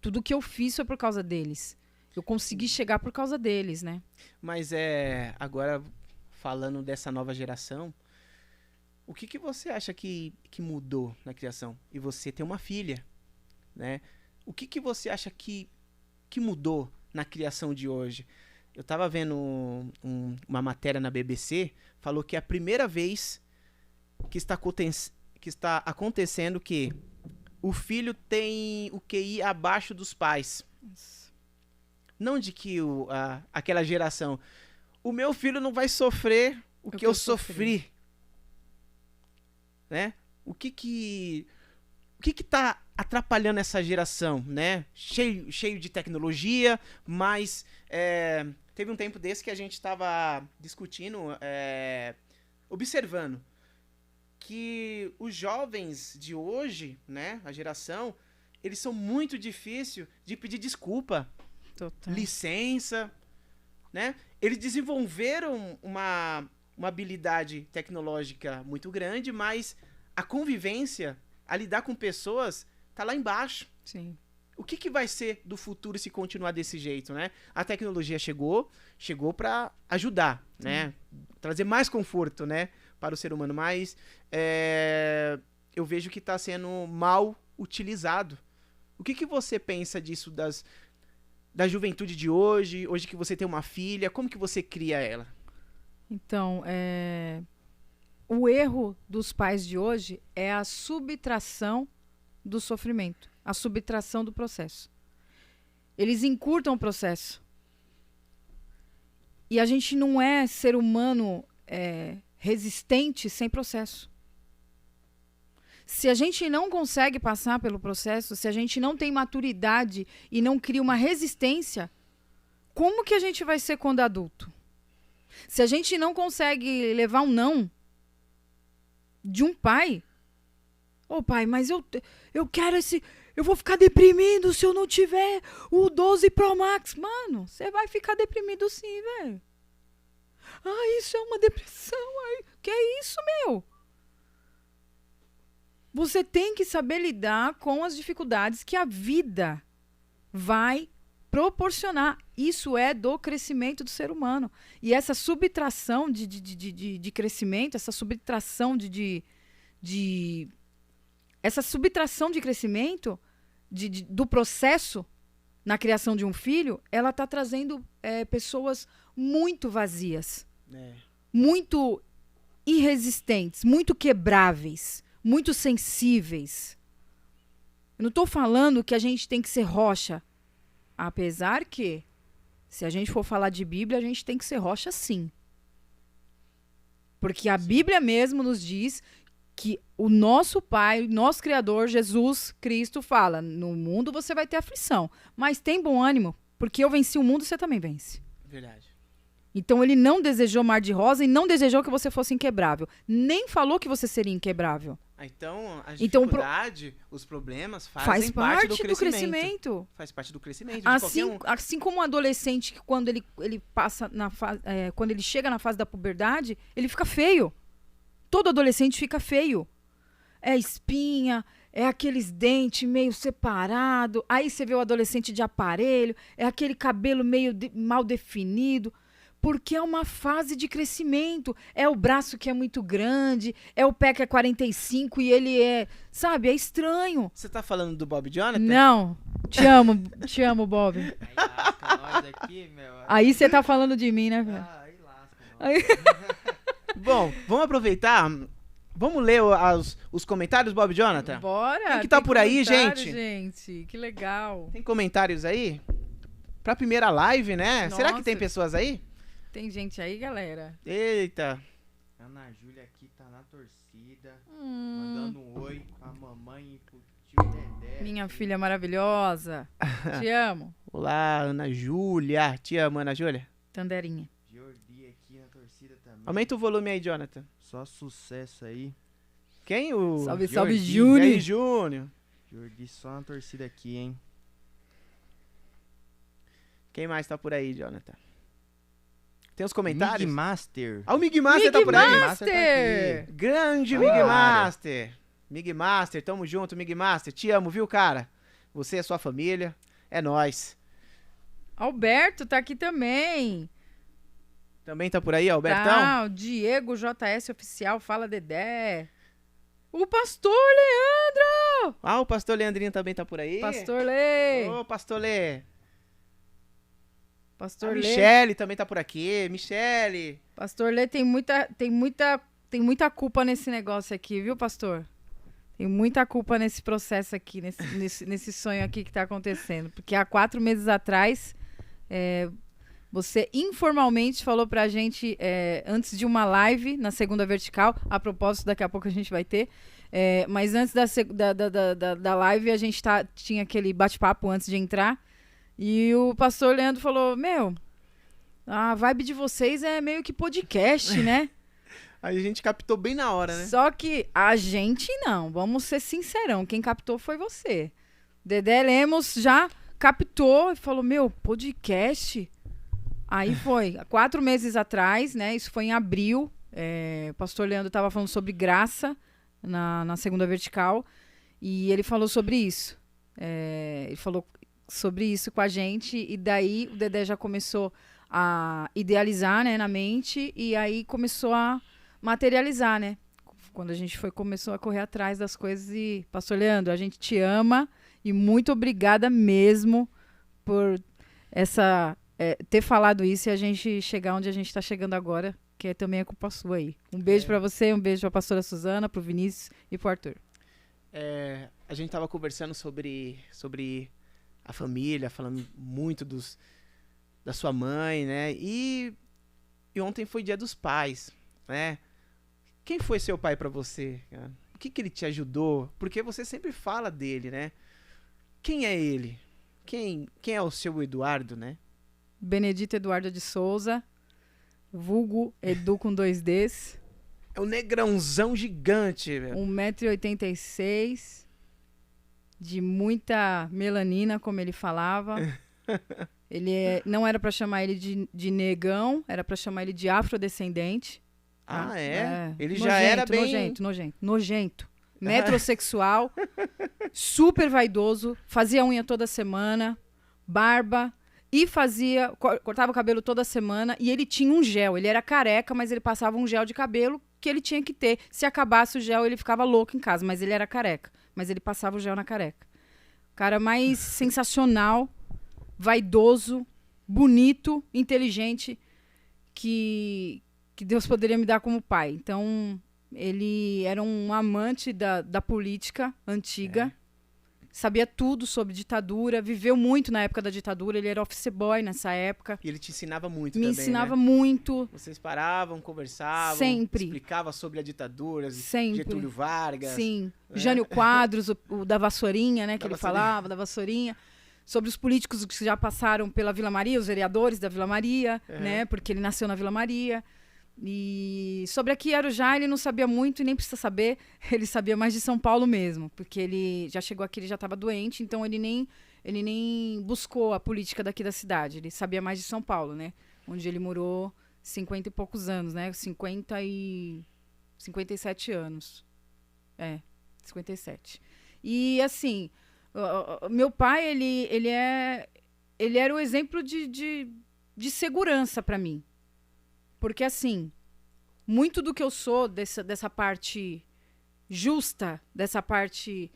S3: tudo que eu fiz foi por causa deles. Eu consegui chegar por causa deles, né?
S1: Mas agora, falando dessa nova geração, o que você acha que mudou na criação? E você tem uma filha, né? O que você acha que mudou na criação de hoje? Eu tava vendo uma matéria na BBC, falou que é a primeira vez que está acontecendo que o filho tem o QI abaixo dos pais. Não de que aquela geração, o meu filho não vai sofrer o que eu sofri. Né? O que tá atrapalhando essa geração, né? Cheio de tecnologia, mas teve um tempo desse que a gente estava discutindo, observando que os jovens de hoje, né, a geração, eles são muito difíceis de pedir desculpa,
S3: Total.
S1: licença, né? Eles desenvolveram uma habilidade tecnológica muito grande, mas a convivência, a lidar com pessoas, tá lá embaixo.
S3: Sim.
S1: O que vai ser do futuro se continuar desse jeito, né? A tecnologia chegou para ajudar, né? Trazer mais conforto, né, para o ser humano, mas eu vejo que está sendo mal utilizado. O que você pensa disso da juventude de hoje que você tem uma filha, como que você cria ela?
S3: Então, o erro dos pais de hoje é a subtração do sofrimento, a subtração do processo. Eles encurtam o processo. E a gente não é ser humano resistente sem processo. Se a gente não consegue passar pelo processo, se a gente não tem maturidade e não cria uma resistência, como que a gente vai ser quando adulto? Se a gente não consegue levar um não de um pai, pai, mas eu quero eu vou ficar deprimido se eu não tiver o 12 Pro Max. Mano, você vai ficar deprimido sim, velho. Isso é uma depressão. Que é isso, meu? Você tem que saber lidar com as dificuldades que a vida vai proporcionar. Isso é do crescimento do ser humano. E essa subtração de crescimento, essa subtração essa subtração de crescimento do processo na criação de um filho, ela está trazendo pessoas muito vazias, muito irresistentes, muito quebráveis, muito sensíveis. Eu não estou falando que a gente tem que ser rocha, apesar que, se a gente for falar de Bíblia, a gente tem que ser rocha sim. Porque a Bíblia mesmo nos diz que o nosso Pai, nosso Criador, Jesus Cristo, fala: no mundo você vai ter aflição, mas tem bom ânimo, porque eu venci o mundo, você também vence.
S1: Verdade.
S3: Então ele não desejou mar de rosa e não desejou que você fosse inquebrável. Nem falou que você seria inquebrável.
S1: Então, a dificuldade, os problemas faz parte do crescimento. Faz parte do crescimento.
S3: Assim como um adolescente que quando ele passa na fase, quando ele chega na fase da puberdade, ele fica feio. Todo adolescente fica feio. É espinha, é aqueles dentes meio separados. Aí você vê o adolescente de aparelho, é aquele cabelo meio mal definido. Porque é uma fase de crescimento. É o braço que é muito grande, é o pé que é 45 e ele sabe, é estranho.
S1: Você tá falando do Bob Jonathan?
S3: Não, te amo, Bob.
S2: Aí lasca nós aqui, meu.
S3: Aí você tá falando de mim, né, velho?
S2: Aí lasca nós.
S1: Bom, vamos aproveitar. Vamos ler os comentários, Bob Jonathan?
S3: Bora!
S1: Quem que tá
S3: tem
S1: por aí,
S3: comentário,
S1: gente?
S3: gente? Que legal.
S1: Tem comentários aí? Pra primeira live, né? Será que
S3: Nossa.
S1: tem pessoas aí?
S3: Tem gente aí, galera?
S1: Eita.
S2: Ana Júlia aqui tá na torcida,
S3: Hum,
S2: mandando um oi pra mamãe e pro tio Dedé.
S3: minha filha maravilhosa. Te amo.
S1: Olá, Ana Júlia. Te amo, Ana Júlia.
S3: Tanderinha.
S2: Jordi aqui na torcida também.
S1: Aumenta o volume aí, Jonathan.
S2: Só sucesso aí.
S1: Quem? O
S3: Salve,
S2: Jordi.
S3: salve,
S1: E
S3: Júnior.
S1: aí, Júnior.
S2: Jordi só na torcida aqui, hein?
S1: Quem mais tá por aí, Jonathan? Tem os comentários?
S2: Mig Master.
S1: Ah, o Mig Master tá
S3: Mig
S1: por aí.
S2: Master tá aqui.
S1: Grande
S2: Tá
S1: Mig
S2: na área.
S1: Master. Mig Master, tamo junto, Mig Master. Te amo, viu, cara? Você e a sua família. É nóis.
S3: Alberto tá aqui também.
S1: Também tá por aí, Albertão?
S3: Tá, o Diego JS Oficial, fala Dedé. O Pastor Leandro!
S1: Ah, o pastor Leandrinho também tá por aí.
S3: Pastor Lê!
S1: Ô, pastor Lê. A
S3: Pastor Lê.
S1: Michele também tá por aqui. Michele.
S3: Pastor Lê tem muita culpa nesse negócio aqui, viu, pastor? Tem muita culpa nesse processo aqui, nesse sonho aqui que tá acontecendo. Porque há 4 meses atrás, você informalmente falou pra gente, antes de uma live na Segunda Vertical, a propósito, daqui a pouco a gente vai ter, mas antes da live a gente tinha aquele bate-papo antes de entrar, e o pastor Leandro falou, a vibe de vocês é meio que podcast, né?
S1: Aí a gente captou bem na hora, né?
S3: Só que a gente não, vamos ser sincerão, quem captou foi você. Dedé Lemos já captou e falou, podcast? Aí foi, 4 meses atrás, né, isso foi em abril, o pastor Leandro estava falando sobre graça na Segunda Vertical, e ele falou sobre isso. Ele falou sobre isso com a gente, e daí o Dedé já começou a idealizar, né, na mente, e aí começou a materializar, né? Quando a gente começou a correr atrás das coisas. E, pastor Leandro, a gente te ama e muito obrigada mesmo por ter falado isso e a gente chegar onde a gente está chegando agora, que também é culpa sua aí. Um beijo para você, um beijo para a pastora Suzana, para o Vinícius e para o Arthur.
S1: A gente tava conversando sobre a família, falando muito da sua mãe, né? E ontem foi Dia dos Pais, né? Quem foi seu pai pra você, cara? O que ele te ajudou? Porque você sempre fala dele, né? Quem é ele? Quem é o seu Eduardo, né?
S3: Benedito Eduardo de Souza, vulgo Edu com 2 Ds.
S1: É um negrãozão gigante, velho.
S3: 1,86 m, de muita melanina, como ele falava. Não era pra chamar ele de negão, era pra chamar ele de afrodescendente.
S1: Ah, é? Ele
S3: Nojento,
S1: já era bem...
S3: Nojento. Metrosexual, super vaidoso, fazia unha toda semana, barba, e cortava o cabelo toda semana, e ele tinha um gel. Ele era careca, mas ele passava um gel de cabelo que ele tinha que ter. Se acabasse o gel, ele ficava louco em casa, mas ele era careca. Mas ele passava o gel na careca. Cara mais sensacional, vaidoso, bonito, inteligente, que Deus poderia me dar como pai. Então, ele era um amante da política antiga, sabia tudo sobre ditadura, viveu muito na época da ditadura, ele era office boy nessa época.
S1: E ele te ensinava muito
S3: Me
S1: também,
S3: ensinava
S1: né?
S3: muito.
S1: Vocês paravam, conversavam,
S3: Sempre.
S1: explicava sobre a ditadura,
S3: Sempre.
S1: Getúlio Vargas.
S3: Sim. Jânio Quadros, o da vassourinha, né? Que
S1: Da
S3: ele
S1: vassourinha.
S3: falava, da vassourinha. Sobre os políticos que já passaram pela Vila Maria, os vereadores da Vila Maria, né? Porque ele nasceu na Vila Maria. E sobre aqui Arujá ele não sabia muito e nem precisa saber, ele sabia mais de São Paulo mesmo, porque ele já chegou aqui, ele já estava doente, então ele nem buscou a política daqui da cidade, ele sabia mais de São Paulo, né, onde ele morou 50 e poucos anos, né, 57 anos, 57. E assim, meu pai, ele era o exemplo de segurança para mim. Porque, assim, muito do que eu sou dessa parte justa, dessa parte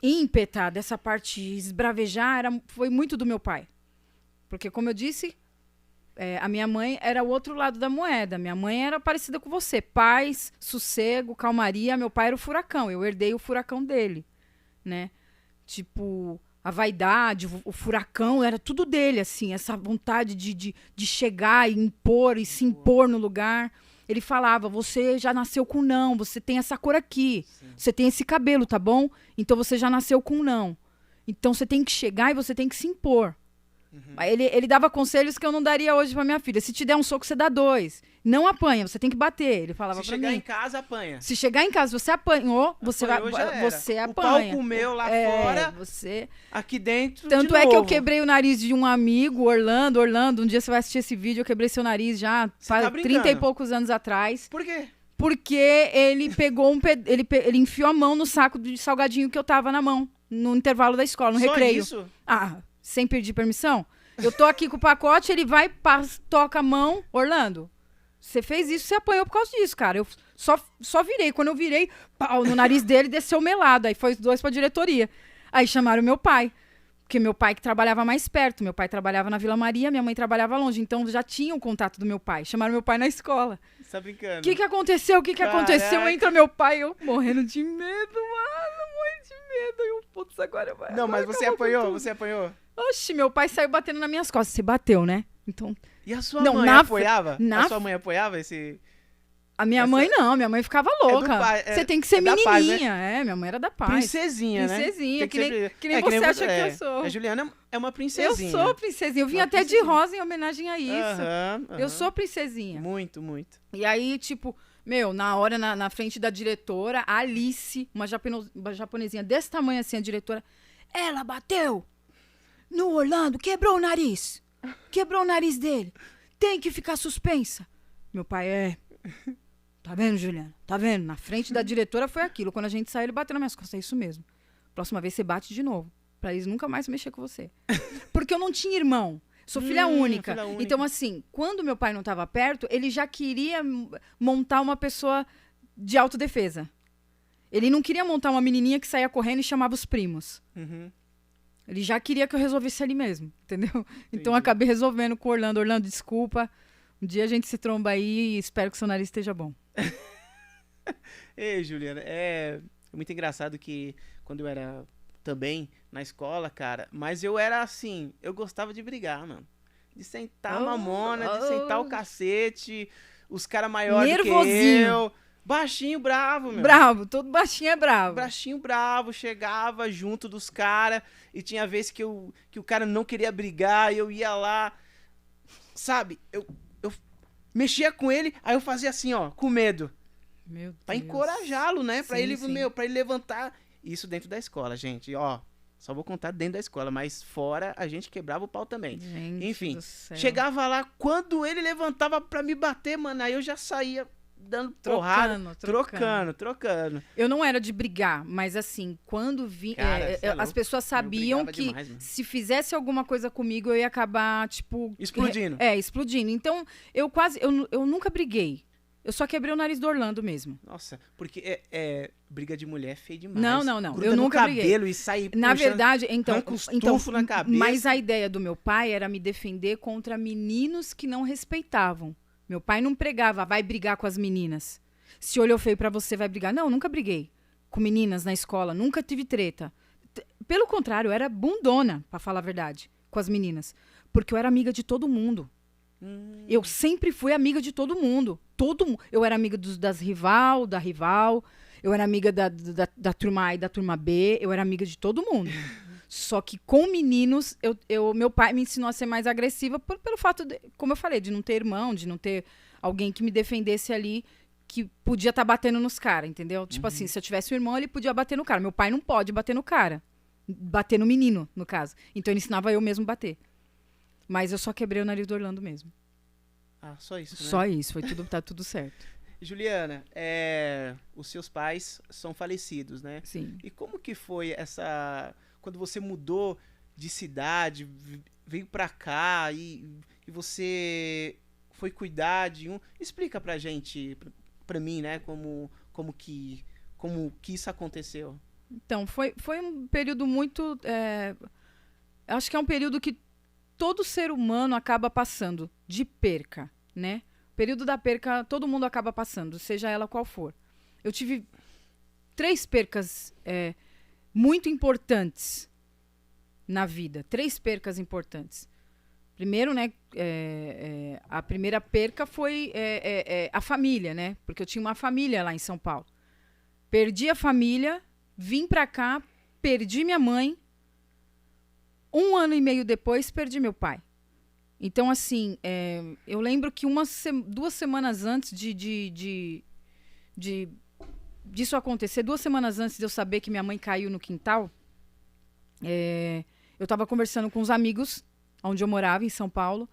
S3: ímpeta, dessa parte esbravejar, foi muito do meu pai. Porque, como eu disse, a minha mãe era o outro lado da moeda. Minha mãe era parecida com você. Paz, sossego, calmaria. Meu pai era o furacão. Eu herdei o furacão dele, né? Tipo, a vaidade, o furacão, era tudo dele, assim. Essa vontade de chegar e impor e se impor no lugar. Ele falava, você já nasceu com não, você tem essa cor aqui. Sim. Você tem esse cabelo, tá bom? Então você já nasceu com não. Então você tem que chegar e você tem que se impor. Uhum. Ele dava conselhos que eu não daria hoje pra minha filha. Se te der um soco, você dá 2. Não apanha, você tem que bater. Ele falava pra mim. Se chegar
S1: em casa, apanha.
S3: Se chegar em casa, você apanhou, você apanha.
S1: O pau comeu lá fora,
S3: você...
S1: aqui dentro.
S3: Tanto é que eu quebrei o nariz de um amigo, Orlando. Um dia você vai assistir esse vídeo, eu quebrei seu nariz já faz 30 e poucos anos atrás.
S1: Por quê?
S3: Porque ele pegou ele enfiou a mão no saco de salgadinho que eu tava na mão, no intervalo da escola, no recreio.
S1: Só isso?
S3: Sem pedir permissão? Eu tô aqui com o pacote, ele vai, toca a mão. Orlando, você fez isso, você apanhou por causa disso, cara. Eu só virei. Quando eu virei, pau, no nariz dele desceu melado. Aí foi os 2 pra diretoria. Aí chamaram meu pai. Porque meu pai que trabalhava mais perto. Meu pai trabalhava na Vila Maria, minha mãe trabalhava longe. Então já tinha o contato do meu pai. Chamaram meu pai na escola.
S1: Você tá brincando?
S3: O que aconteceu? O que aconteceu? Entra meu pai, eu morrendo de medo, mano. Morrendo de medo. Eu, putz, agora vai.
S1: Não, mas você apanhou? Você apanhou?
S3: Oxi, meu pai saiu batendo nas minhas costas. Você bateu, né? Então...
S1: E a sua mãe apoiava? A sua mãe apoiava esse...
S3: A minha mãe não, minha mãe ficava louca. Você tem que ser menininha.
S1: Paz, né?
S3: Minha mãe era da paz.
S1: Princesinha, né?
S3: Princesinha, que nem você acha que eu sou.
S1: A Juliana é uma princesinha.
S3: Eu sou princesinha. Eu vim até de rosa em homenagem a isso. Eu sou princesinha.
S1: Muito, muito.
S3: E aí, tipo, na hora, na frente da diretora, a Alice, uma japonesinha desse tamanho assim, a diretora, ela bateu no Orlando, quebrou o nariz. Quebrou o nariz dele. Tem que ficar suspensa. Meu pai Tá vendo, Juliana? Tá vendo? Na frente da diretora foi aquilo. Quando a gente saiu, ele bateu nas minhas costas. É isso mesmo. Próxima vez você bate de novo. Pra eles nunca mais mexer com você. Porque eu não tinha irmão. Sou filha única. Então, assim, quando meu pai não tava perto, ele já queria montar uma pessoa de autodefesa. Ele não queria montar uma menininha que saía correndo e chamava os primos.
S1: Uhum.
S3: Ele já queria que eu resolvesse ali mesmo, entendeu? Então, eu acabei resolvendo com o Orlando. Orlando, desculpa. Um dia a gente se tromba aí e espero que seu nariz esteja bom.
S1: Ei, Juliana, é muito engraçado que quando eu era também na escola, cara, mas eu era assim, eu gostava de brigar, mano. De sentar a mamona, de sentar o cacete, os caras maiores do que eu. Baixinho, bravo, meu.
S3: Bravo, todo baixinho é bravo.
S1: Baixinho, bravo, chegava junto dos caras e tinha vezes que o cara não queria brigar e eu ia lá, sabe, eu mexia com ele, aí eu fazia assim, ó, com medo.
S3: Meu Deus.
S1: Pra encorajá-lo, né? Pra ele,
S3: sim.
S1: Pra ele levantar. Isso dentro da escola, gente, ó. Só vou contar dentro da escola, mas fora a gente quebrava o pau também.
S3: Gente,
S1: enfim, chegava lá, quando ele levantava pra me bater, mano, aí eu já saía dando porrada, trocando.
S3: Eu não era de brigar, mas assim, quando vi, as pessoas sabiam que demais, se fizesse alguma coisa comigo, eu ia acabar, tipo...
S1: Explodindo.
S3: Explodindo. Então, eu nunca briguei. Eu só quebrei o nariz do Orlando mesmo.
S1: Nossa, porque briga de mulher é feio demais.
S3: Não.
S1: Gruda
S3: eu nunca
S1: briguei.
S3: Cabelo
S1: e sair
S3: Na verdade, então
S1: na cabeça.
S3: Mas a ideia do meu pai era me defender contra meninos que não respeitavam. Meu pai não pregava, vai brigar com as meninas. Se olhou feio pra você, vai brigar. Não, nunca briguei com meninas na escola, nunca tive treta. Pelo contrário, eu era bundona, pra falar a verdade, com as meninas. Porque eu era amiga de todo mundo. Eu sempre fui amiga de todo mundo. Eu era amiga da rival. Eu era amiga da turma A e da turma B. Eu era amiga de todo mundo. Só que com meninos, meu pai me ensinou a ser mais agressiva pelo fato, como eu falei, de não ter irmão, de não ter alguém que me defendesse ali, que podia estar batendo nos caras, entendeu? Tipo assim, se eu tivesse um irmão, ele podia bater no cara. Meu pai não pode bater no cara. Bater no menino, no caso. Então ele ensinava eu mesmo bater. Mas eu só quebrei o nariz do Orlando mesmo.
S1: Ah, só isso, né?
S3: Só isso, tá tudo certo.
S1: Juliana, os seus pais são falecidos, né?
S3: Sim.
S1: E como que foi quando você mudou de cidade, veio pra cá e você foi cuidar de um... Explica pra gente, pra mim, né, como que isso aconteceu.
S3: Então, foi um período muito... acho que é um período que todo ser humano acaba passando de perca, né? O período da perca, todo mundo acaba passando, seja ela qual for. Eu tive 3 percas muito importantes na vida. 3 percas importantes. Primeiro, né, a primeira perca foi a família, né? Porque eu tinha uma família lá em São Paulo. Perdi a família, vim pra cá, perdi minha mãe. 1 ano e meio depois, perdi meu pai. Então, assim, eu lembro que 2 semanas antes disso acontecer, 2 semanas antes de eu saber que minha mãe caiu no quintal, eu estava conversando com os amigos onde eu morava, em São Paulo,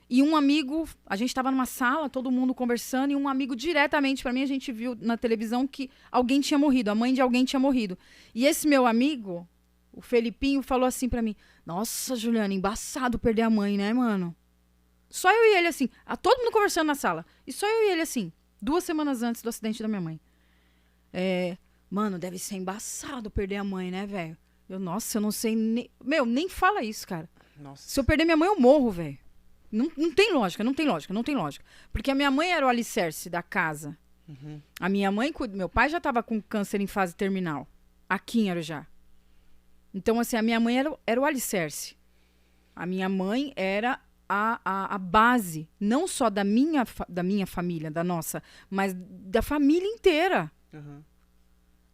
S3: e um amigo, a gente estava numa sala, todo mundo conversando, e um amigo diretamente para mim, a gente viu na televisão que alguém tinha morrido, a mãe de alguém tinha morrido. E esse meu amigo, o Felipinho, falou assim para mim: nossa, Juliana, embaçado perder a mãe, né, mano? Só eu e ele assim, todo mundo conversando na sala, e só eu e ele assim, 2 semanas antes do acidente da minha mãe. Mano, deve ser embaçado perder a mãe, né, velho? Nossa, eu não sei nem... Meu, nem fala isso, cara.
S1: Nossa.
S3: Se eu perder minha mãe, eu morro, velho. Não tem lógica, não tem lógica, não tem lógica. Porque a minha mãe era o alicerce da casa.
S1: Uhum.
S3: A minha mãe... Meu pai já tava com câncer em fase terminal. Aqui em Arujá. Então, assim, a minha mãe era o alicerce. A minha mãe era a base, não só da minha família, da nossa, mas da família inteira.
S1: Uhum.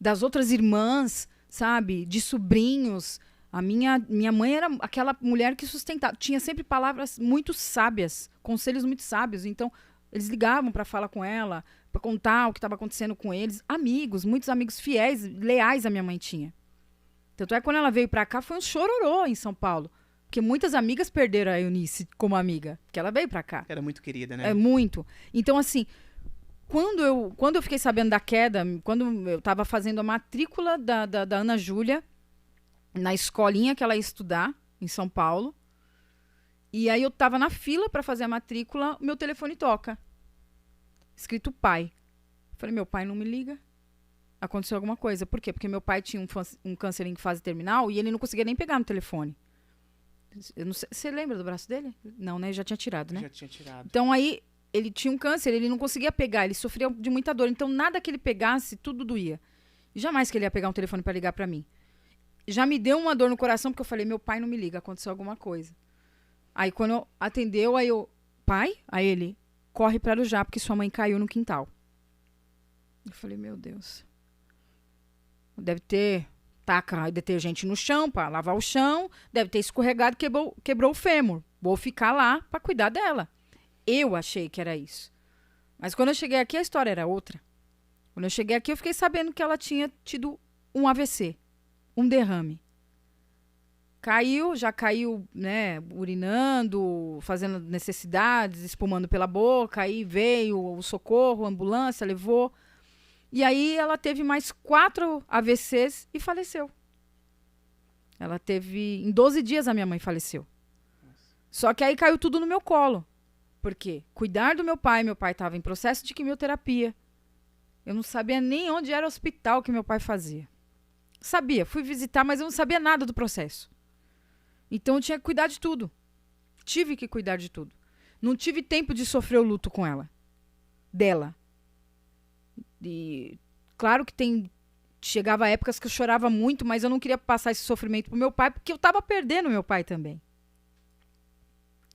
S3: Das outras irmãs, sabe? De sobrinhos. A minha mãe era aquela mulher que sustentava. Tinha sempre palavras muito sábias, conselhos muito sábios. Então, eles ligavam para falar com ela, para contar o que estava acontecendo com eles. Amigos, muitos amigos fiéis, leais a minha mãe tinha. Tanto é que quando ela veio para cá, foi um chororô em São Paulo. Porque muitas amigas perderam a Eunice como amiga. Porque ela veio para cá.
S1: Era muito querida, né?
S3: Muito. Então, assim... Quando eu fiquei sabendo da queda, quando eu estava fazendo a matrícula da Ana Júlia, na escolinha que ela ia estudar, em São Paulo, e aí eu estava na fila para fazer a matrícula, meu telefone toca. Escrito pai. Falei, meu pai não me liga. Aconteceu alguma coisa. Por quê? Porque meu pai tinha um câncer em fase terminal e ele não conseguia nem pegar no telefone. Eu não sei, você lembra do braço dele? Não, né? Já tinha tirado, né?
S1: Já tinha tirado.
S3: Então aí... Ele tinha um câncer, ele não conseguia pegar, ele sofria de muita dor. Então, nada que ele pegasse, tudo doía. E jamais que ele ia pegar um telefone para ligar para mim. Já me deu uma dor no coração, porque eu falei, meu pai não me liga, aconteceu alguma coisa. Aí, quando eu atendeu, aí eu... Pai? Aí ele, corre para Arujá, porque sua mãe caiu no quintal. Eu falei, meu Deus. Deve ter tacado detergente no chão, para lavar o chão. Deve ter escorregado, quebrou o fêmur. Vou ficar lá para cuidar dela. Eu achei que era isso. Mas quando eu cheguei aqui, a história era outra. Quando eu cheguei aqui, eu fiquei sabendo que ela tinha tido um AVC, um derrame. Já caiu, né, urinando, fazendo necessidades, espumando pela boca, aí veio o socorro, a ambulância, levou. E aí ela teve mais 4 AVCs e faleceu. Ela teve... Em 12 dias a minha mãe faleceu. Só que aí caiu tudo no meu colo. Por quê? Cuidar do meu pai estava em processo de quimioterapia. Eu não sabia nem onde era o hospital que meu pai fazia. Sabia, fui visitar, mas eu não sabia nada do processo. Então eu tinha que cuidar de tudo. Tive que cuidar de tudo. Não tive tempo de sofrer o luto com ela. Dela. E claro que chegava épocas que eu chorava muito, mas eu não queria passar esse sofrimento pro meu pai, porque eu estava perdendo meu pai também.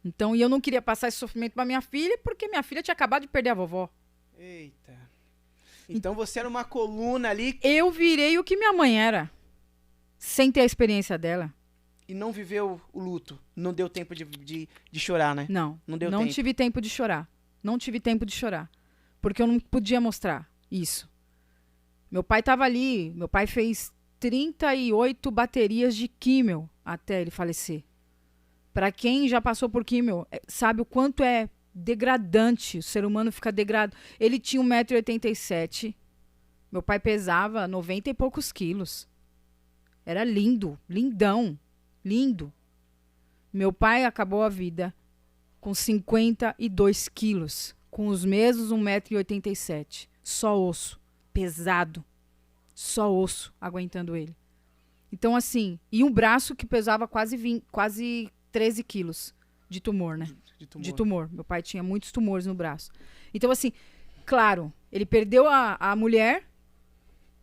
S3: Então, e eu não queria passar esse sofrimento pra minha filha, porque minha filha tinha acabado de perder a vovó.
S1: Eita. Então você era uma coluna ali...
S3: Eu virei o que minha mãe era, sem ter a experiência dela.
S1: E não viveu o luto. Não deu tempo de chorar, né?
S3: Não.
S1: Não deu tempo.
S3: Tive tempo de chorar. Não tive tempo de chorar. Porque eu não podia mostrar isso. Meu pai estava ali. Meu pai fez 38 baterias de químio até ele falecer. Para quem já passou por químio, sabe o quanto é degradante. O ser humano fica degradado. Ele tinha 1,87 m. Meu pai pesava 90 e poucos quilos. Era lindo. Lindão. Lindo. Meu pai acabou a vida com 52 quilos. Com os mesmos 1,87 m. Só osso. Pesado. Só osso aguentando ele. Então, assim... E um braço que pesava quase 13 quilos. de tumor, né?
S1: De tumor.
S3: De tumor. Meu pai tinha muitos tumores no braço. Então, assim, claro, ele perdeu a mulher,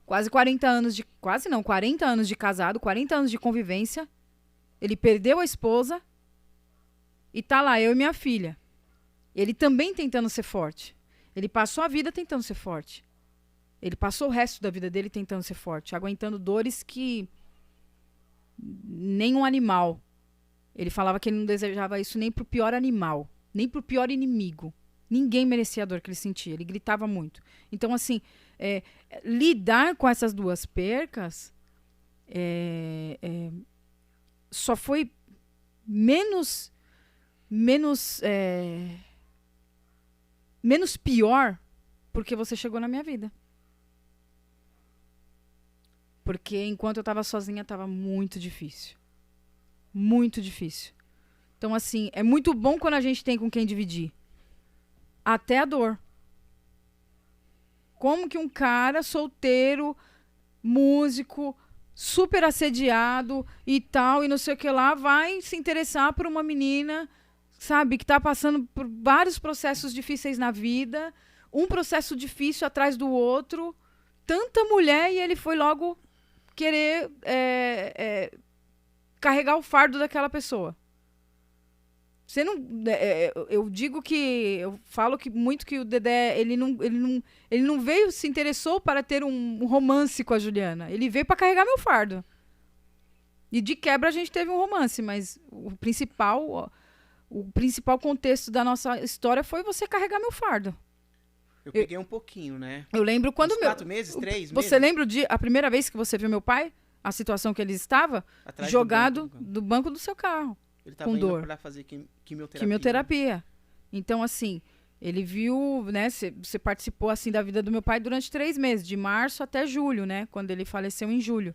S3: quase 40 anos de... Quase não, 40 anos de casado, 40 anos de convivência. Ele perdeu a esposa e tá lá, eu e minha filha. Ele também tentando ser forte. Ele passou a vida tentando ser forte. Ele passou o resto da vida dele tentando ser forte, aguentando dores que nenhum animal. Ele falava que ele não desejava isso nem pro pior animal, nem pro pior inimigo. Ninguém merecia a dor que ele sentia. Ele gritava muito. Então, assim, lidar com essas duas percas só foi menos pior porque você chegou na minha vida. Porque enquanto eu tava sozinha, tava muito difícil. Muito difícil. Então, assim, é muito bom quando a gente tem com quem dividir. Até a dor. Como que um cara solteiro, músico, super assediado e tal, e não sei o que lá, vai se interessar por uma menina, sabe, que tá passando por vários processos difíceis na vida, um processo difícil atrás do outro, tanta mulher, e ele foi logo querer carregar o fardo daquela pessoa. Você não, eu digo que, eu falo que muito que o Dedé, ele não veio, se interessou para ter um romance com a Juliana. Ele veio para carregar meu fardo. E de quebra a gente teve um romance, mas o principal contexto da nossa história foi você carregar meu fardo.
S1: Eu peguei um pouquinho, né?
S3: Eu lembro quando...
S1: Uns 4 meses, 3 meses?
S3: Você lembra a primeira vez que você viu meu pai? A situação que ele estava?
S1: Atrás
S3: jogado do banco do seu carro.
S1: Ele tava
S3: com
S1: indo
S3: dor.
S1: pra fazer quimioterapia.
S3: Quimioterapia. Então, assim, ele viu, né? Você participou, assim, da vida do meu pai durante 3 meses, de março até julho, né? Quando ele faleceu em julho.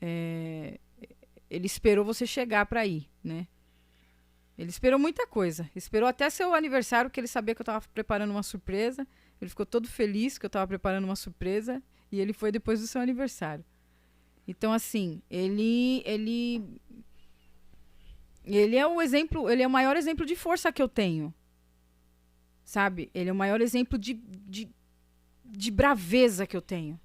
S3: Ele esperou você chegar pra ir, né? Ele esperou muita coisa. Esperou até seu aniversário, que ele sabia que eu tava preparando uma surpresa. Ele ficou todo feliz que eu tava preparando uma surpresa. E ele foi depois do seu aniversário. Então, assim, ele é o exemplo, ele é o maior exemplo de força que eu tenho. Sabe? Ele é o maior exemplo de braveza que eu tenho.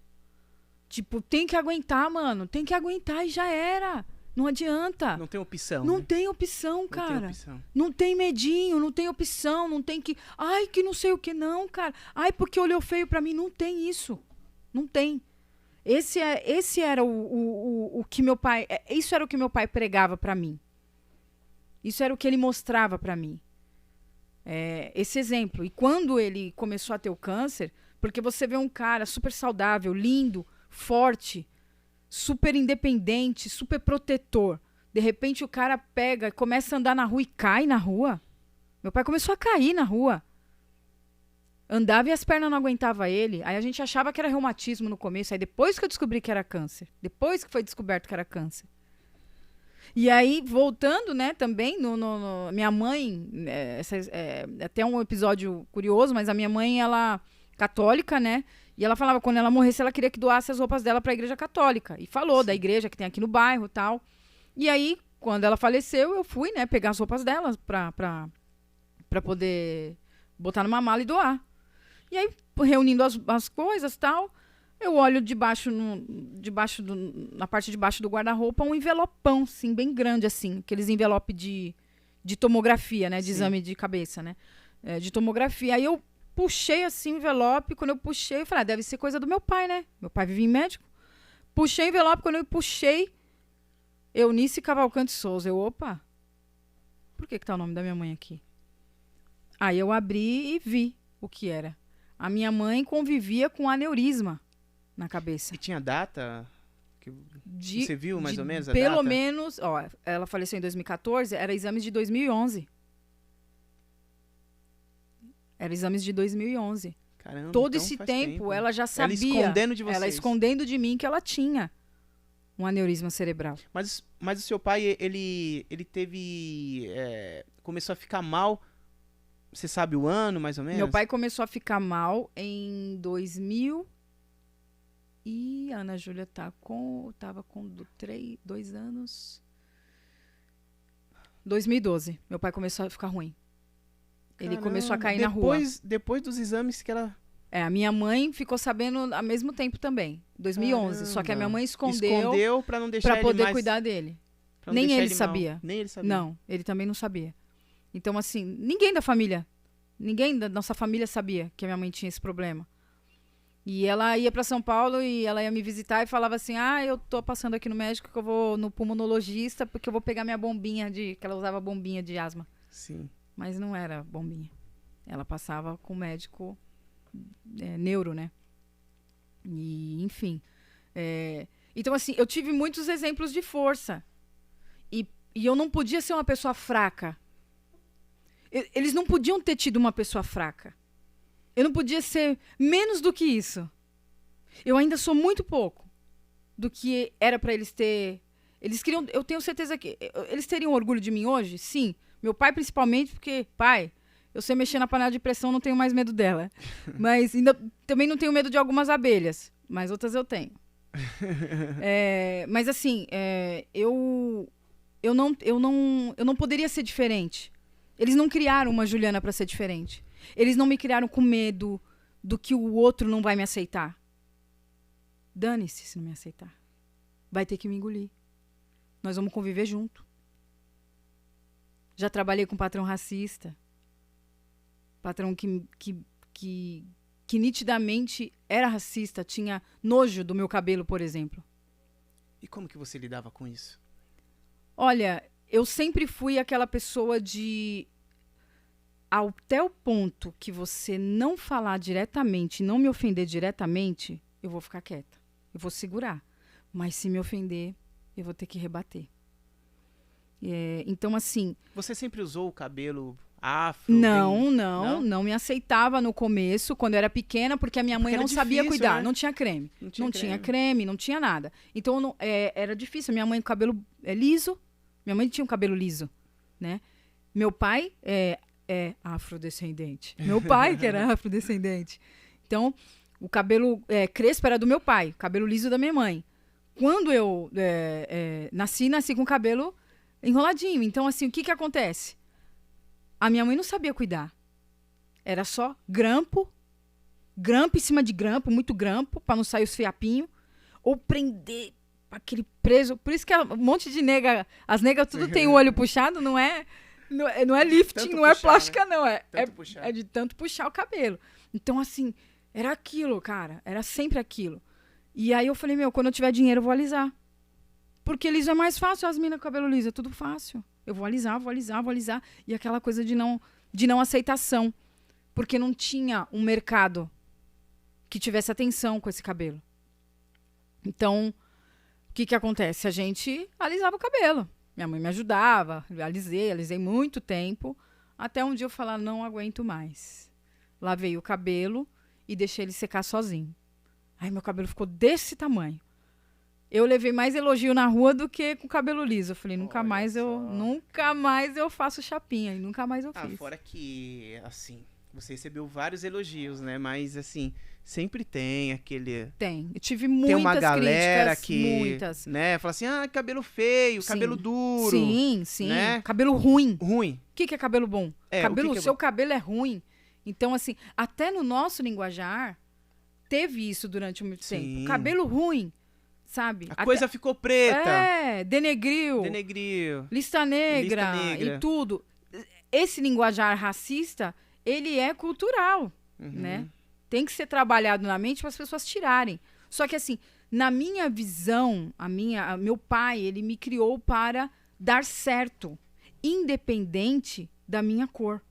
S3: Tipo, tem que aguentar, mano. Tem que aguentar e já era. Não adianta.
S1: Não tem opção.
S3: Não
S1: né?
S3: tem opção, cara.
S1: Não tem opção.
S3: Não tem medinho, não tem opção, não tem que... Ai, que não sei o que não, cara. Ai, porque olhou feio pra mim. Não tem isso. Não tem. Esse era o que meu pai... Isso era o que meu pai pregava pra mim. Isso era o que ele mostrava pra mim. Esse exemplo. E quando ele começou a ter o câncer, porque você vê um cara super saudável, lindo, forte, super independente, super protetor. De repente o cara pega, começa a andar na rua e cai na rua. Meu pai começou a cair na rua. Andava e as pernas não aguentavam ele. Aí a gente achava que era reumatismo no começo. Aí depois que eu descobri que era câncer. Depois que foi descoberto que era câncer. E aí, voltando, né, também, minha mãe, até um episódio curioso, mas a minha mãe, ela, católica, né, e ela falava, quando ela morresse, ela queria que doasse as roupas dela para a igreja católica. E falou da igreja que tem aqui no bairro e tal. E aí, quando ela faleceu, eu fui, né, pegar as roupas dela pra poder botar numa mala e doar. E aí, reunindo as coisas e tal, eu olho na parte de baixo do guarda-roupa, um envelopão, assim, bem grande, assim. Aqueles envelopes de tomografia, né? De exame de cabeça, né? De tomografia. Aí eu puxei, assim, o envelope. Quando eu puxei, eu falei, deve ser coisa do meu pai, né? Meu pai vivia em médico. Puxei o envelope. Quando eu puxei, Eunice Cavalcante Souza. Opa! Por que tá o nome da minha mãe aqui? Aí eu abri e vi o que era. A minha mãe convivia com aneurisma na cabeça.
S1: E tinha data? Que você viu mais ou menos a
S3: pelo
S1: data?
S3: menos, ela faleceu em 2014, era exames de 2011. Era exames de 2011.
S1: Caramba,
S3: todo
S1: então
S3: esse
S1: faz
S3: tempo, ela já sabia.
S1: Ela escondendo de vocês.
S3: Ela escondendo de mim que ela tinha um aneurisma cerebral.
S1: Mas o seu pai, ele teve... começou a ficar mal. Você sabe o ano, mais ou menos?
S3: Meu pai começou a ficar mal em 2000 e a Ana Júlia tava com 2 anos. 2012. Meu pai começou a ficar ruim. Ele
S1: Caramba,
S3: começou a cair na rua.
S1: Depois dos exames que ela...
S3: A minha mãe ficou sabendo ao mesmo tempo também, 2011. Só que a minha mãe
S1: escondeu pra não deixar
S3: pra
S1: ele
S3: poder
S1: mais...
S3: cuidar dele.
S1: pra não
S3: Nem
S1: deixar
S3: ele
S1: mal.
S3: sabia.
S1: Nem ele sabia.
S3: Não, ele também não sabia. Então, assim, ninguém da família, ninguém da nossa família sabia que a minha mãe tinha esse problema. E ela ia pra São Paulo e ela ia me visitar e falava assim, eu tô passando aqui no médico que eu vou no pulmonologista porque eu vou pegar minha bombinha que ela usava bombinha de asma.
S1: Sim.
S3: Mas não era bombinha. Ela passava com o médico neuro, né? E, enfim. Então, assim, eu tive muitos exemplos de força. E eu não podia ser uma pessoa fraca. Eles não podiam ter tido uma pessoa fraca. Eu não podia ser menos do que isso. Eu ainda sou muito pouco do que era pra eles ter. Eles queriam. Eu tenho certeza que eles teriam orgulho de mim hoje? Sim. Meu pai, principalmente, porque, pai, eu sei mexer na panela de pressão, não tenho mais medo dela. Mas também não tenho medo de algumas abelhas. Mas outras eu tenho. Mas assim, eu não poderia ser diferente. Eles não criaram uma Juliana pra ser diferente. Eles não me criaram com medo do que o outro não vai me aceitar. Dane-se se não me aceitar. Vai ter que me engolir. Nós vamos conviver junto. Já trabalhei com patrão racista. Patrão que nitidamente era racista, tinha nojo do meu cabelo, por exemplo.
S1: E como que você lidava com isso?
S3: Olha, eu sempre fui aquela pessoa até o ponto que você não falar diretamente, não me ofender diretamente, eu vou ficar quieta. Eu vou segurar. Mas se me ofender, eu vou ter que rebater. Então, assim...
S1: Você sempre usou o cabelo afro?
S3: Não me aceitava no começo, quando eu era pequena, porque a minha mãe não sabia cuidar. Né? Não tinha creme. Não tinha creme, não tinha nada. Então, era difícil. Minha mãe com cabelo liso. Minha mãe tinha um cabelo liso, né? Meu pai é afrodescendente. Meu pai que era afrodescendente. Então, o cabelo crespo era do meu pai, o cabelo liso da minha mãe. Quando eu nasci com o cabelo enroladinho. Então, assim, o que acontece? A minha mãe não sabia cuidar. Era só grampo em cima de grampo, muito grampo, para não sair os fiapinhos, ou prender aquele preso. Por isso que um monte de nega, as negas tudo tem o olho puxado, não é lifting, não é plástica, né? Não. É de tanto puxar o cabelo. Então, assim, era aquilo, cara. Era sempre aquilo. E aí eu falei, quando eu tiver dinheiro, eu vou alisar. Porque liso é mais fácil, as minas com cabelo liso, é tudo fácil. Eu vou alisar. E aquela coisa de não aceitação. Porque não tinha um mercado que tivesse atenção com esse cabelo. Então, o que acontece? A gente alisava o cabelo. Minha mãe me ajudava, alisei muito tempo, até um dia eu falar, não aguento mais. Lavei o cabelo e deixei ele secar sozinho. Aí meu cabelo ficou desse tamanho. Eu levei mais elogio na rua do que com o cabelo liso. Eu falei, nunca mais eu faço chapinha, e nunca mais eu fiz.
S1: Fora que, assim, você recebeu vários elogios, né? Mas, assim, sempre tem aquele...
S3: Tem. Eu tive muitas
S1: críticas. Tem uma galera
S3: muitas.
S1: Né? Fala assim, cabelo feio, sim. Cabelo duro.
S3: Sim.
S1: Né?
S3: Cabelo ruim.
S1: Ruim.
S3: O que é cabelo bom? Seu cabelo é ruim. Então, assim, até no nosso linguajar, teve isso durante muito tempo. Cabelo ruim, sabe?
S1: A coisa ficou preta.
S3: Denegriu. Lista negra. E tudo. Esse linguajar racista, ele é cultural, né? Tem que ser trabalhado na mente para as pessoas tirarem. Só que, assim, na minha visão, meu pai, ele me criou para dar certo, independente da minha cor.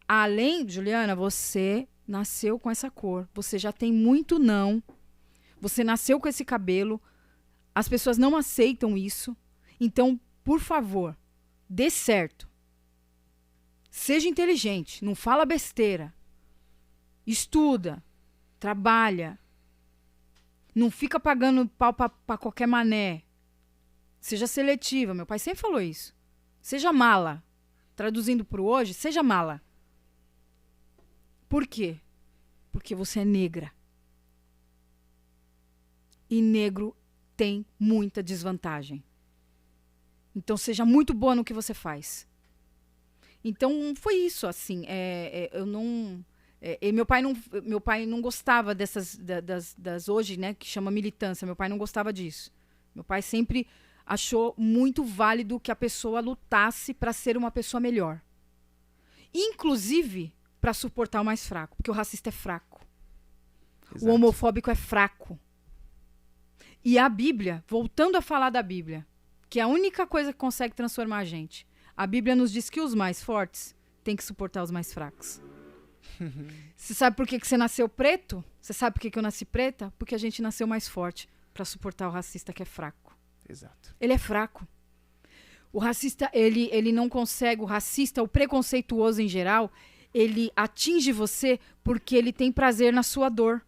S3: Além, Juliana, você nasceu com essa cor. Você já tem muito não. Você nasceu com esse cabelo. As pessoas não aceitam isso. Então, por favor, dê certo. Seja inteligente. Não fala besteira. Estuda. Trabalha. Não fica pagando pau pra qualquer mané. Seja seletiva. Meu pai sempre falou isso. Seja mala. Traduzindo pro hoje, seja mala. Por quê? Porque você é negra. E negro tem muita desvantagem. Então, seja muito boa no que você faz. Então, foi isso, assim. Eu não... meu pai não gostava das hoje, né, que chama militância. Meu pai não gostava disso. Meu pai sempre achou muito válido que a pessoa lutasse para ser uma pessoa melhor. Inclusive, para suportar o mais fraco. Porque o racista é fraco.
S1: Exato.
S3: O homofóbico é fraco. E a Bíblia, voltando a falar da Bíblia, que é a única coisa que consegue transformar a gente. A Bíblia nos diz que os mais fortes têm que suportar os mais fracos. Você sabe por que você nasceu preto? Você sabe por que eu nasci preta? Porque a gente nasceu mais forte para suportar o racista que é fraco.
S1: Exato.
S3: Ele é fraco. O racista, ele não consegue, o racista, o preconceituoso em geral, ele atinge você porque ele tem prazer na sua dor.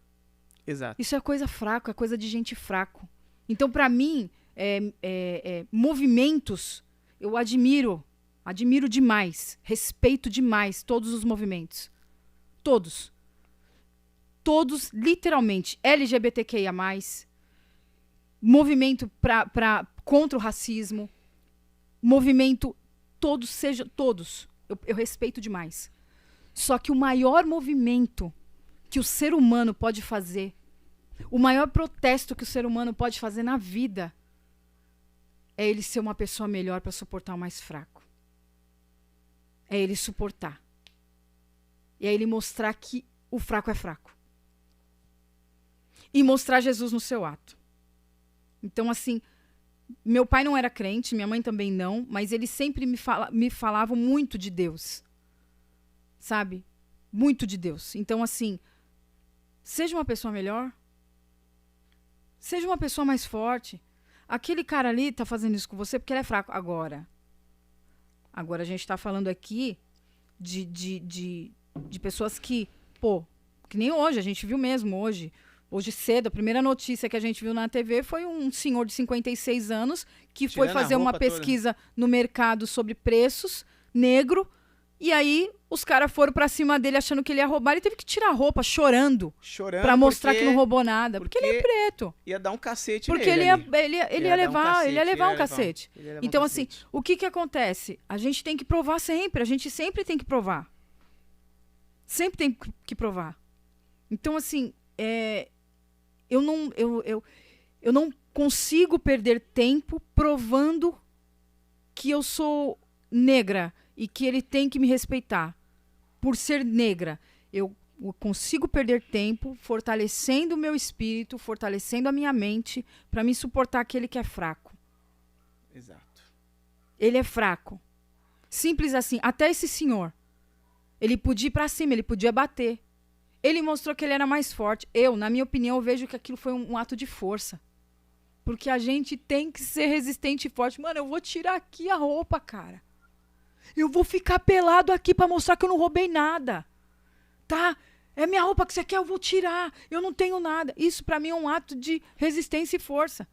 S1: Exato.
S3: Isso é coisa fraca, é coisa de gente fraco. Então, para mim, movimentos, eu admiro demais, respeito demais todos os movimentos. Todos. Todos, literalmente, LGBTQIA+, movimento contra o racismo, movimento, todos. Eu respeito demais. Só que o maior movimento que o ser humano pode fazer, o maior protesto que o ser humano pode fazer na vida, é ele ser uma pessoa melhor para suportar o mais fraco. É ele suportar. E é ele mostrar que o fraco é fraco. E mostrar Jesus no seu ato. Então, assim, meu pai não era crente, minha mãe também não, mas eles sempre me falavam muito de Deus. Sabe? Muito de Deus. Então, assim, seja uma pessoa melhor. Seja uma pessoa mais forte. Aquele cara ali tá fazendo isso com você porque ele é fraco. Agora a gente tá falando aqui de pessoas que, que nem hoje, a gente viu mesmo hoje cedo, a primeira notícia que a gente viu na TV foi um senhor de 56 anos que foi fazer uma pesquisa no mercado sobre preços, negro, e aí os caras foram pra cima dele achando que ele ia roubar, ele teve que tirar a roupa chorando pra mostrar que não roubou nada, porque ele é preto.
S1: Ia dar um cacete
S3: porque
S1: nele
S3: ele ia levar um cacete. Então, assim,
S1: cacete.
S3: o que acontece? A gente tem que provar sempre, a gente sempre tem que provar. Sempre tem que provar. Então, assim, eu não consigo perder tempo provando que eu sou negra e que ele tem que me respeitar por ser negra. Eu consigo perder tempo fortalecendo o meu espírito, fortalecendo a minha mente para me suportar aquele que é fraco.
S1: Exato.
S3: Ele é fraco. Simples assim. Até esse senhor. Ele podia ir para cima, ele podia bater. Ele mostrou que ele era mais forte. Na minha opinião, eu vejo que aquilo foi um ato de força. Porque a gente tem que ser resistente e forte. Mano, eu vou tirar aqui a roupa, cara. Eu vou ficar pelado aqui pra mostrar que eu não roubei nada. Tá? É minha roupa que você quer, eu vou tirar. Eu não tenho nada. Isso pra mim é um ato de resistência e força.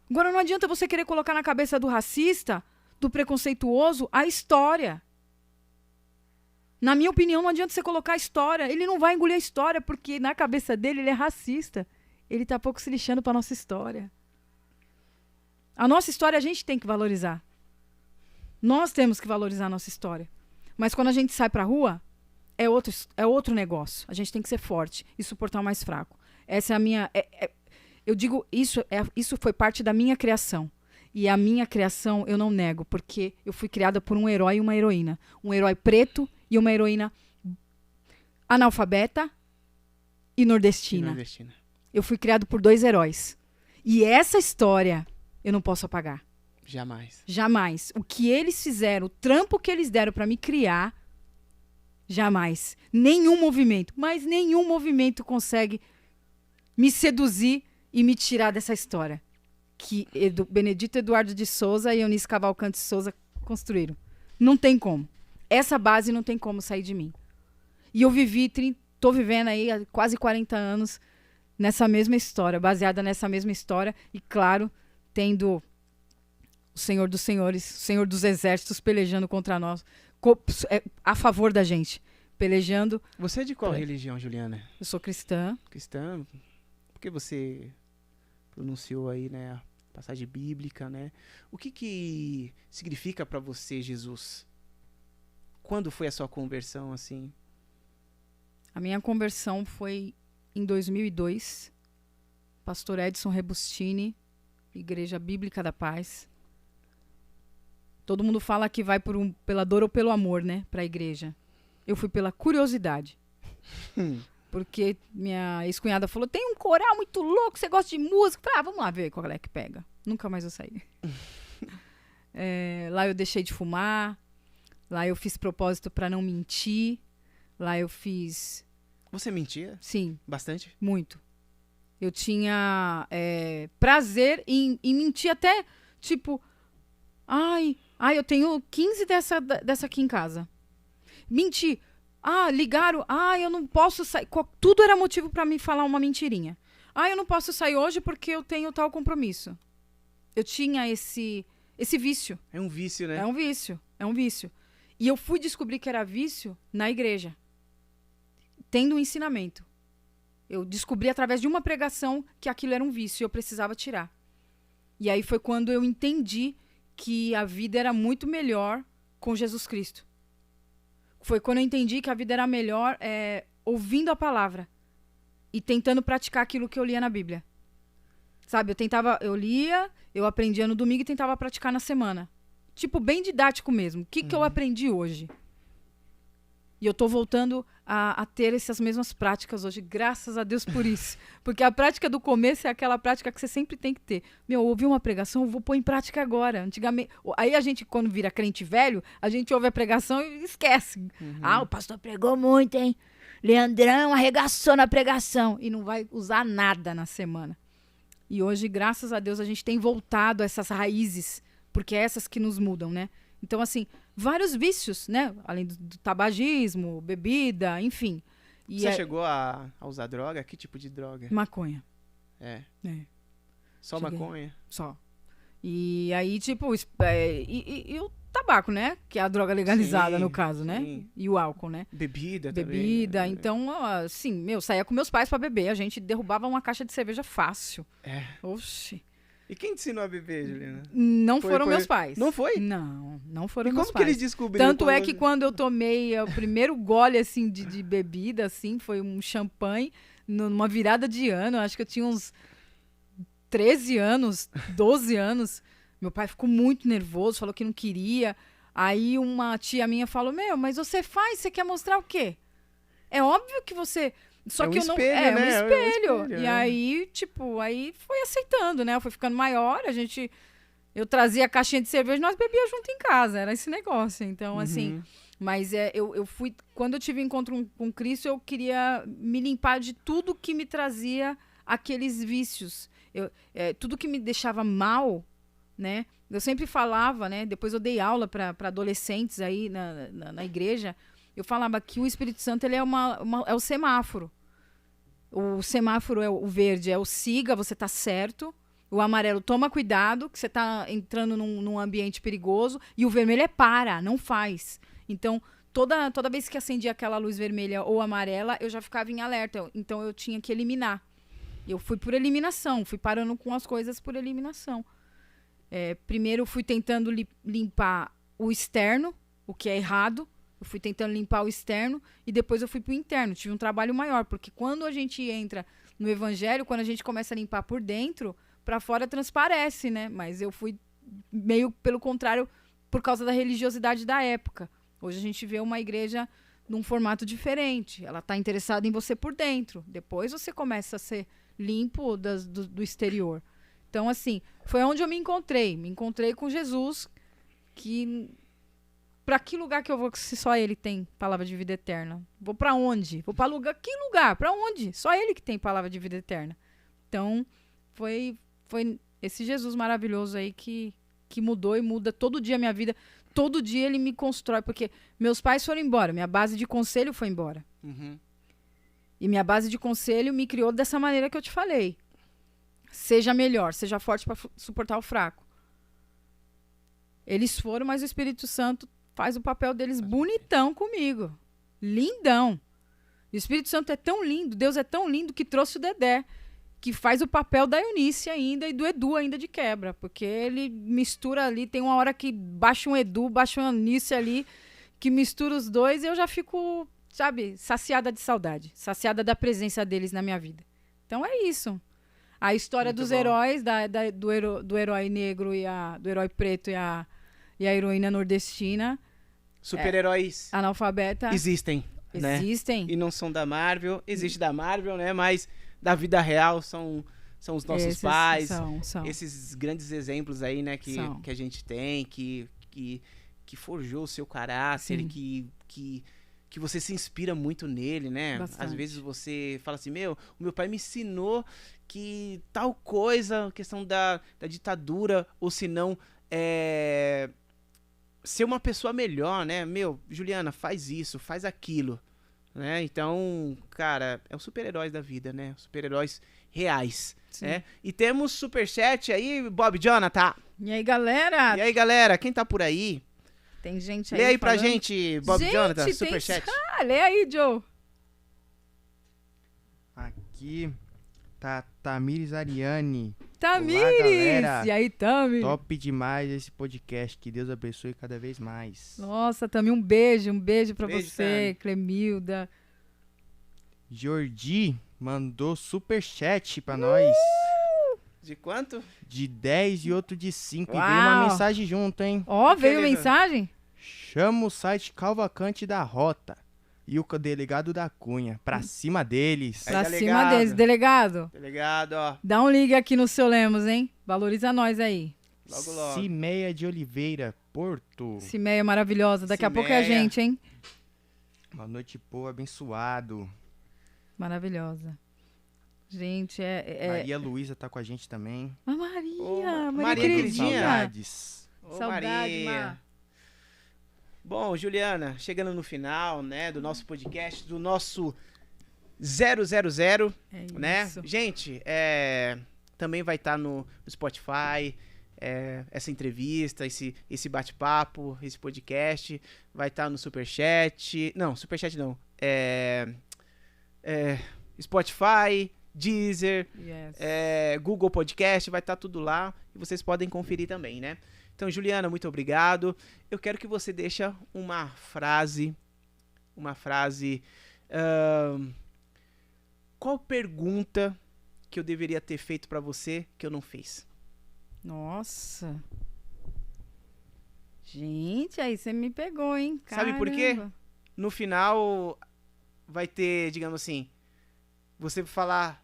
S3: Agora, não adianta você querer colocar na cabeça do racista, do preconceituoso, a história. Na minha opinião, não adianta você colocar a história. Ele não vai engolir a história, porque na cabeça dele ele é racista. Ele tá pouco se lixando pra nossa história. A nossa história a gente tem que valorizar. Nós temos que valorizar a nossa história. Mas quando a gente sai pra rua, é outro negócio. A gente tem que ser forte e suportar o mais fraco. Essa é a minha... eu digo, isso foi parte da minha criação. E a minha criação eu não nego, porque eu fui criada por um herói e uma heroína. Um herói preto e uma heroína analfabeta e nordestina. Eu fui criado por 2 heróis. E essa história eu não posso apagar.
S1: Jamais.
S3: Jamais. O que eles fizeram, o trampo que eles deram pra me criar, jamais. Nenhum movimento, mas nenhum movimento consegue me seduzir e me tirar dessa história que Benedito Eduardo de Souza e Eunice Cavalcante Souza construíram. Não tem como. Essa base não tem como sair de mim. E eu tô vivendo aí há quase 40 anos nessa mesma história, baseada nessa mesma história e, claro, tendo o Senhor dos Senhores, o Senhor dos Exércitos pelejando contra nós, a favor da gente, pelejando.
S1: Você é de qual religião, Juliana?
S3: Eu sou cristã.
S1: Cristã? Por que você pronunciou aí, né, a passagem bíblica, né? O que significa para você Jesus? Quando foi a sua conversão, assim?
S3: A minha conversão foi em 2002. Pastor Edson Rebustini, Igreja Bíblica da Paz. Todo mundo fala que vai pela dor ou pelo amor, né? Pra igreja. Eu fui pela curiosidade. Porque minha ex-cunhada falou, tem um coral muito louco, você gosta de música? Eu falei, vamos lá ver qual é que pega. Nunca mais eu saí. Lá eu deixei de fumar. Lá eu fiz propósito pra não mentir. Lá eu fiz...
S1: Você mentia?
S3: Sim.
S1: Bastante?
S3: Muito. Eu tinha prazer em mentir até, tipo... Ai, eu tenho 15 dessa aqui em casa. Mentir. Ligaram. Eu não posso sair. Tudo era motivo pra me falar uma mentirinha. Eu não posso sair hoje porque eu tenho tal compromisso. Eu tinha esse vício.
S1: É um vício, né?
S3: É um vício. E eu fui descobrir que era vício na igreja. Tendo um ensinamento. Eu descobri através de uma pregação que aquilo era um vício e eu precisava tirar. E aí foi quando eu entendi que a vida era muito melhor com Jesus Cristo. Foi quando eu entendi que a vida era melhor ouvindo a palavra e tentando praticar aquilo que eu lia na Bíblia. Sabe, eu lia, eu aprendia no domingo e tentava praticar na semana. Tipo, bem didático mesmo. O que eu aprendi hoje? E eu tô voltando a ter essas mesmas práticas hoje, graças a Deus por isso. Porque a prática do começo é aquela prática que você sempre tem que ter. Ouvi uma pregação, eu vou pôr em prática agora. Antigamente, aí a gente, quando vira crente velho, a gente ouve a pregação e esquece. O pastor pregou muito, hein? Leandrão arregaçou na pregação. E não vai usar nada na semana. E hoje, graças a Deus, a gente tem voltado a essas raízes, porque é essas que nos mudam, né? Então, assim, vários vícios, né? Além do tabagismo, bebida, enfim. E
S1: você chegou a usar droga? Que tipo de droga?
S3: Maconha.
S1: Só
S3: Cheguei.
S1: maconha?
S3: Só. E aí, tipo, e o tabaco, né? Que é a droga legalizada, no caso, né?
S1: Sim.
S3: E o álcool, né?
S1: Bebida
S3: Bebida.
S1: também.
S3: Então, assim, saía com meus pais pra beber. A gente derrubava uma caixa de cerveja fácil.
S1: Oxi. E quem te ensinou a beber, Juliana?
S3: Não foram meus pais.
S1: Não foi?
S3: Não foram
S1: meus pais. E
S3: meus
S1: como
S3: pais.
S1: que eles descobriram?
S3: Tanto é que quando eu tomei o primeiro gole, assim, de bebida, assim, foi um champanhe, numa virada de ano, acho que eu tinha uns 13 anos, 12 anos. Meu pai ficou muito nervoso, falou que não queria. Aí uma tia minha falou, mas você quer mostrar o quê? É óbvio que você... Só que eu não...
S1: espelho, né?
S3: Um espelho.
S1: espelho,
S3: E aí, tipo, aí foi aceitando, né? Eu fui ficando maior, eu trazia a caixinha de cerveja e nós bebíamos junto em casa. Era esse negócio. Então, assim... Mas eu fui... Quando eu tive encontro com Cristo, eu queria me limpar de tudo que me trazia aqueles vícios. Tudo que me deixava mal, né? Eu sempre falava, né? Depois eu dei aula para adolescentes aí na igreja. Eu falava que o Espírito Santo ele é o semáforo. O semáforo é o verde, é o siga, você tá certo. O amarelo, toma cuidado, que você tá entrando num ambiente perigoso. E o vermelho é para, não faz. Então, toda vez que acendia aquela luz vermelha ou amarela, eu já ficava em alerta. Então, eu tinha que eliminar. Eu fui por eliminação, fui parando com as coisas por eliminação. Primeiro, eu fui tentando limpar o externo, o que é errado. Eu fui tentando limpar o externo e depois eu fui pro interno. Tive um trabalho maior, porque quando a gente entra no evangelho, quando a gente começa a limpar por dentro, para fora transparece, né? Mas eu fui meio pelo contrário por causa da religiosidade da época. Hoje a gente vê uma igreja num formato diferente. Ela tá interessada em você por dentro. Depois você começa a ser limpo do exterior. Então, assim, foi onde eu me encontrei. Me encontrei com Jesus, que... Pra que lugar que eu vou se só ele tem palavra de vida eterna? Vou pra onde? Vou pra lugar... Que lugar? Pra onde? Só ele que tem palavra de vida eterna. Então, foi esse Jesus maravilhoso aí que mudou e muda todo dia a minha vida. Todo dia ele me constrói, porque meus pais foram embora, minha base de conselho foi embora. E minha base de conselho me criou dessa maneira que eu te falei. Seja melhor, seja forte pra suportar o fraco. Eles foram, mas o Espírito Santo faz o papel deles bonitão comigo. Lindão. O Espírito Santo é tão lindo, Deus é tão lindo que trouxe o Dedé. que faz o papel da Eunice ainda e do Edu ainda de quebra, porque ele mistura ali, tem uma hora que baixa um Edu, baixa uma Eunice ali, que mistura os dois e eu já fico, sabe, saciada de saudade, saciada da presença deles na minha vida. Então é isso. A história
S1: Muito
S3: dos
S1: bom.
S3: heróis, do herói negro e do herói preto e a heroína nordestina,
S1: Super-heróis
S3: analfabeta,
S1: existem, né?
S3: existem.
S1: E não são da Marvel. Existe da Marvel, né? Mas da vida real são os nossos
S3: Esses
S1: pais.
S3: são.
S1: Esses grandes exemplos aí, né?
S3: São.
S1: Que a gente tem, que forjou o seu caráter,
S3: Sim.
S1: que você se inspira muito nele, né?
S3: Bastante.
S1: Às vezes você fala assim, o meu pai me ensinou que tal coisa, questão da ditadura, ou se não, ser uma pessoa melhor, né? Juliana, faz isso, faz aquilo, né? Então, cara, é os super-heróis da vida, né? Os super-heróis reais, né? E temos superchat aí, Bob Jonathan.
S3: E aí, galera?
S1: E aí, galera, quem tá por aí?
S3: Tem gente aí
S1: Lê aí pra
S3: falando.
S1: gente, Bob
S3: Gente,
S1: Jonathan,
S3: tem-
S1: superchat.
S3: Ah, lê aí, Joe.
S2: Aqui tá Tamires Ariane.
S3: Tamires!
S2: galera.
S3: E aí, Tami?
S2: Top demais esse podcast. Que Deus abençoe cada vez mais.
S3: Nossa, Tami, um beijo pra
S1: Beijo,
S3: você,
S1: Tami.
S3: Clemilda.
S2: Jordi mandou superchat pra nós.
S1: De quanto?
S2: De 10 e outro de 5. E veio
S3: Uau.
S2: uma mensagem junto, hein?
S3: Ó,
S1: Que
S3: veio
S1: lindo.
S3: mensagem?
S2: Chama o site Calvacante da Rota e o delegado da Cunha. Pra cima deles.
S1: Aí,
S3: Pra
S1: delegado.
S3: cima deles. Delegado,
S1: Delegado, ó.
S3: dá um ligue aqui no seu Lemos, hein? Valoriza nós aí.
S1: Logo, logo.
S2: Cimeia de Oliveira, Porto.
S3: Cimeia maravilhosa. Daqui a pouco é a
S1: Cimeia.
S3: gente, hein?
S2: Uma noite boa, abençoado.
S3: Maravilhosa. Gente,
S2: Maria Luísa tá com a gente também.
S3: Ah, Maria,
S1: Ô,
S3: Maria
S1: Maria
S3: queridinha.
S2: Saudades.
S1: Ô,
S3: Saudade,
S1: Maria.
S3: Mar.
S1: Bom, Juliana, chegando no final, né, do nosso podcast, do nosso 000,
S3: É
S1: né?
S3: isso.
S1: Gente, também vai estar no Spotify, essa entrevista, esse bate-papo, esse podcast, vai estar no Superchat, não, Spotify, Deezer,
S3: Yes.
S1: Google Podcast, vai estar tudo lá e vocês podem conferir também, né? Então, Juliana, muito obrigado. Eu quero que você deixe uma frase, qual pergunta que eu deveria ter feito pra você que eu não fiz?
S3: Nossa. Gente, aí você me pegou, hein?
S1: Sabe por quê?
S3: Caramba.
S1: No final vai ter, digamos assim, você falar,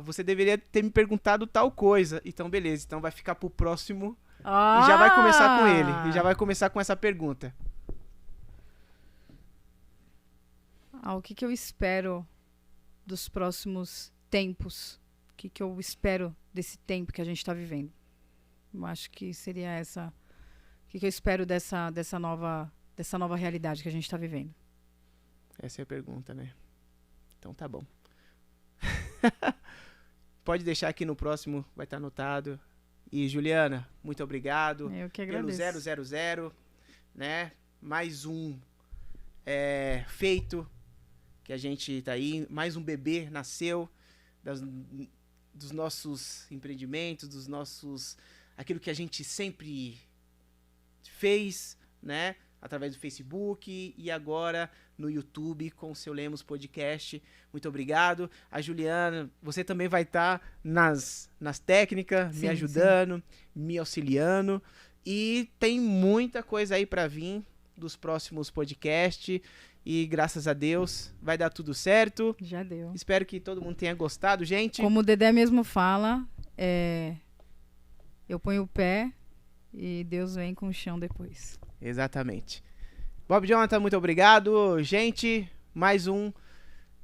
S1: você deveria ter me perguntado tal coisa. Então, beleza, então vai ficar pro próximo. E já vai começar com ele. E já vai começar com essa pergunta.
S3: O que eu espero dos próximos tempos? O que eu espero desse tempo que a gente está vivendo? Eu acho que seria essa. O que eu espero dessa nova realidade que a gente está vivendo?
S1: Essa é a pergunta, né? Então tá bom. Pode deixar aqui no próximo, vai estar anotado. E Juliana, muito obrigado.
S3: Eu que
S1: Pelo
S3: agradeço.
S1: 000, né? Mais um feito que a gente tá aí, mais um bebê nasceu dos nossos empreendimentos, aquilo que a gente sempre fez, né? Através do Facebook e agora no YouTube com o seu Lemos Podcast. Muito obrigado. A Juliana, você também vai estar nas técnicas,
S3: Sim,
S1: me ajudando, me auxiliando. E tem muita coisa aí para vir dos próximos podcasts. E graças a Deus vai dar tudo certo.
S3: Já deu.
S1: Espero que todo mundo tenha gostado, gente.
S3: Como o Dedé mesmo fala, eu ponho o pé e Deus vem com o chão depois.
S1: Exatamente. Bob Jonathan, muito obrigado. Gente, mais o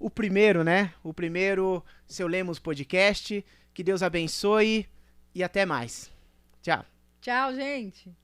S1: primeiro, né? O primeiro Seu Lemos Podcast. Que Deus abençoe e até mais. Tchau.
S3: Tchau, gente.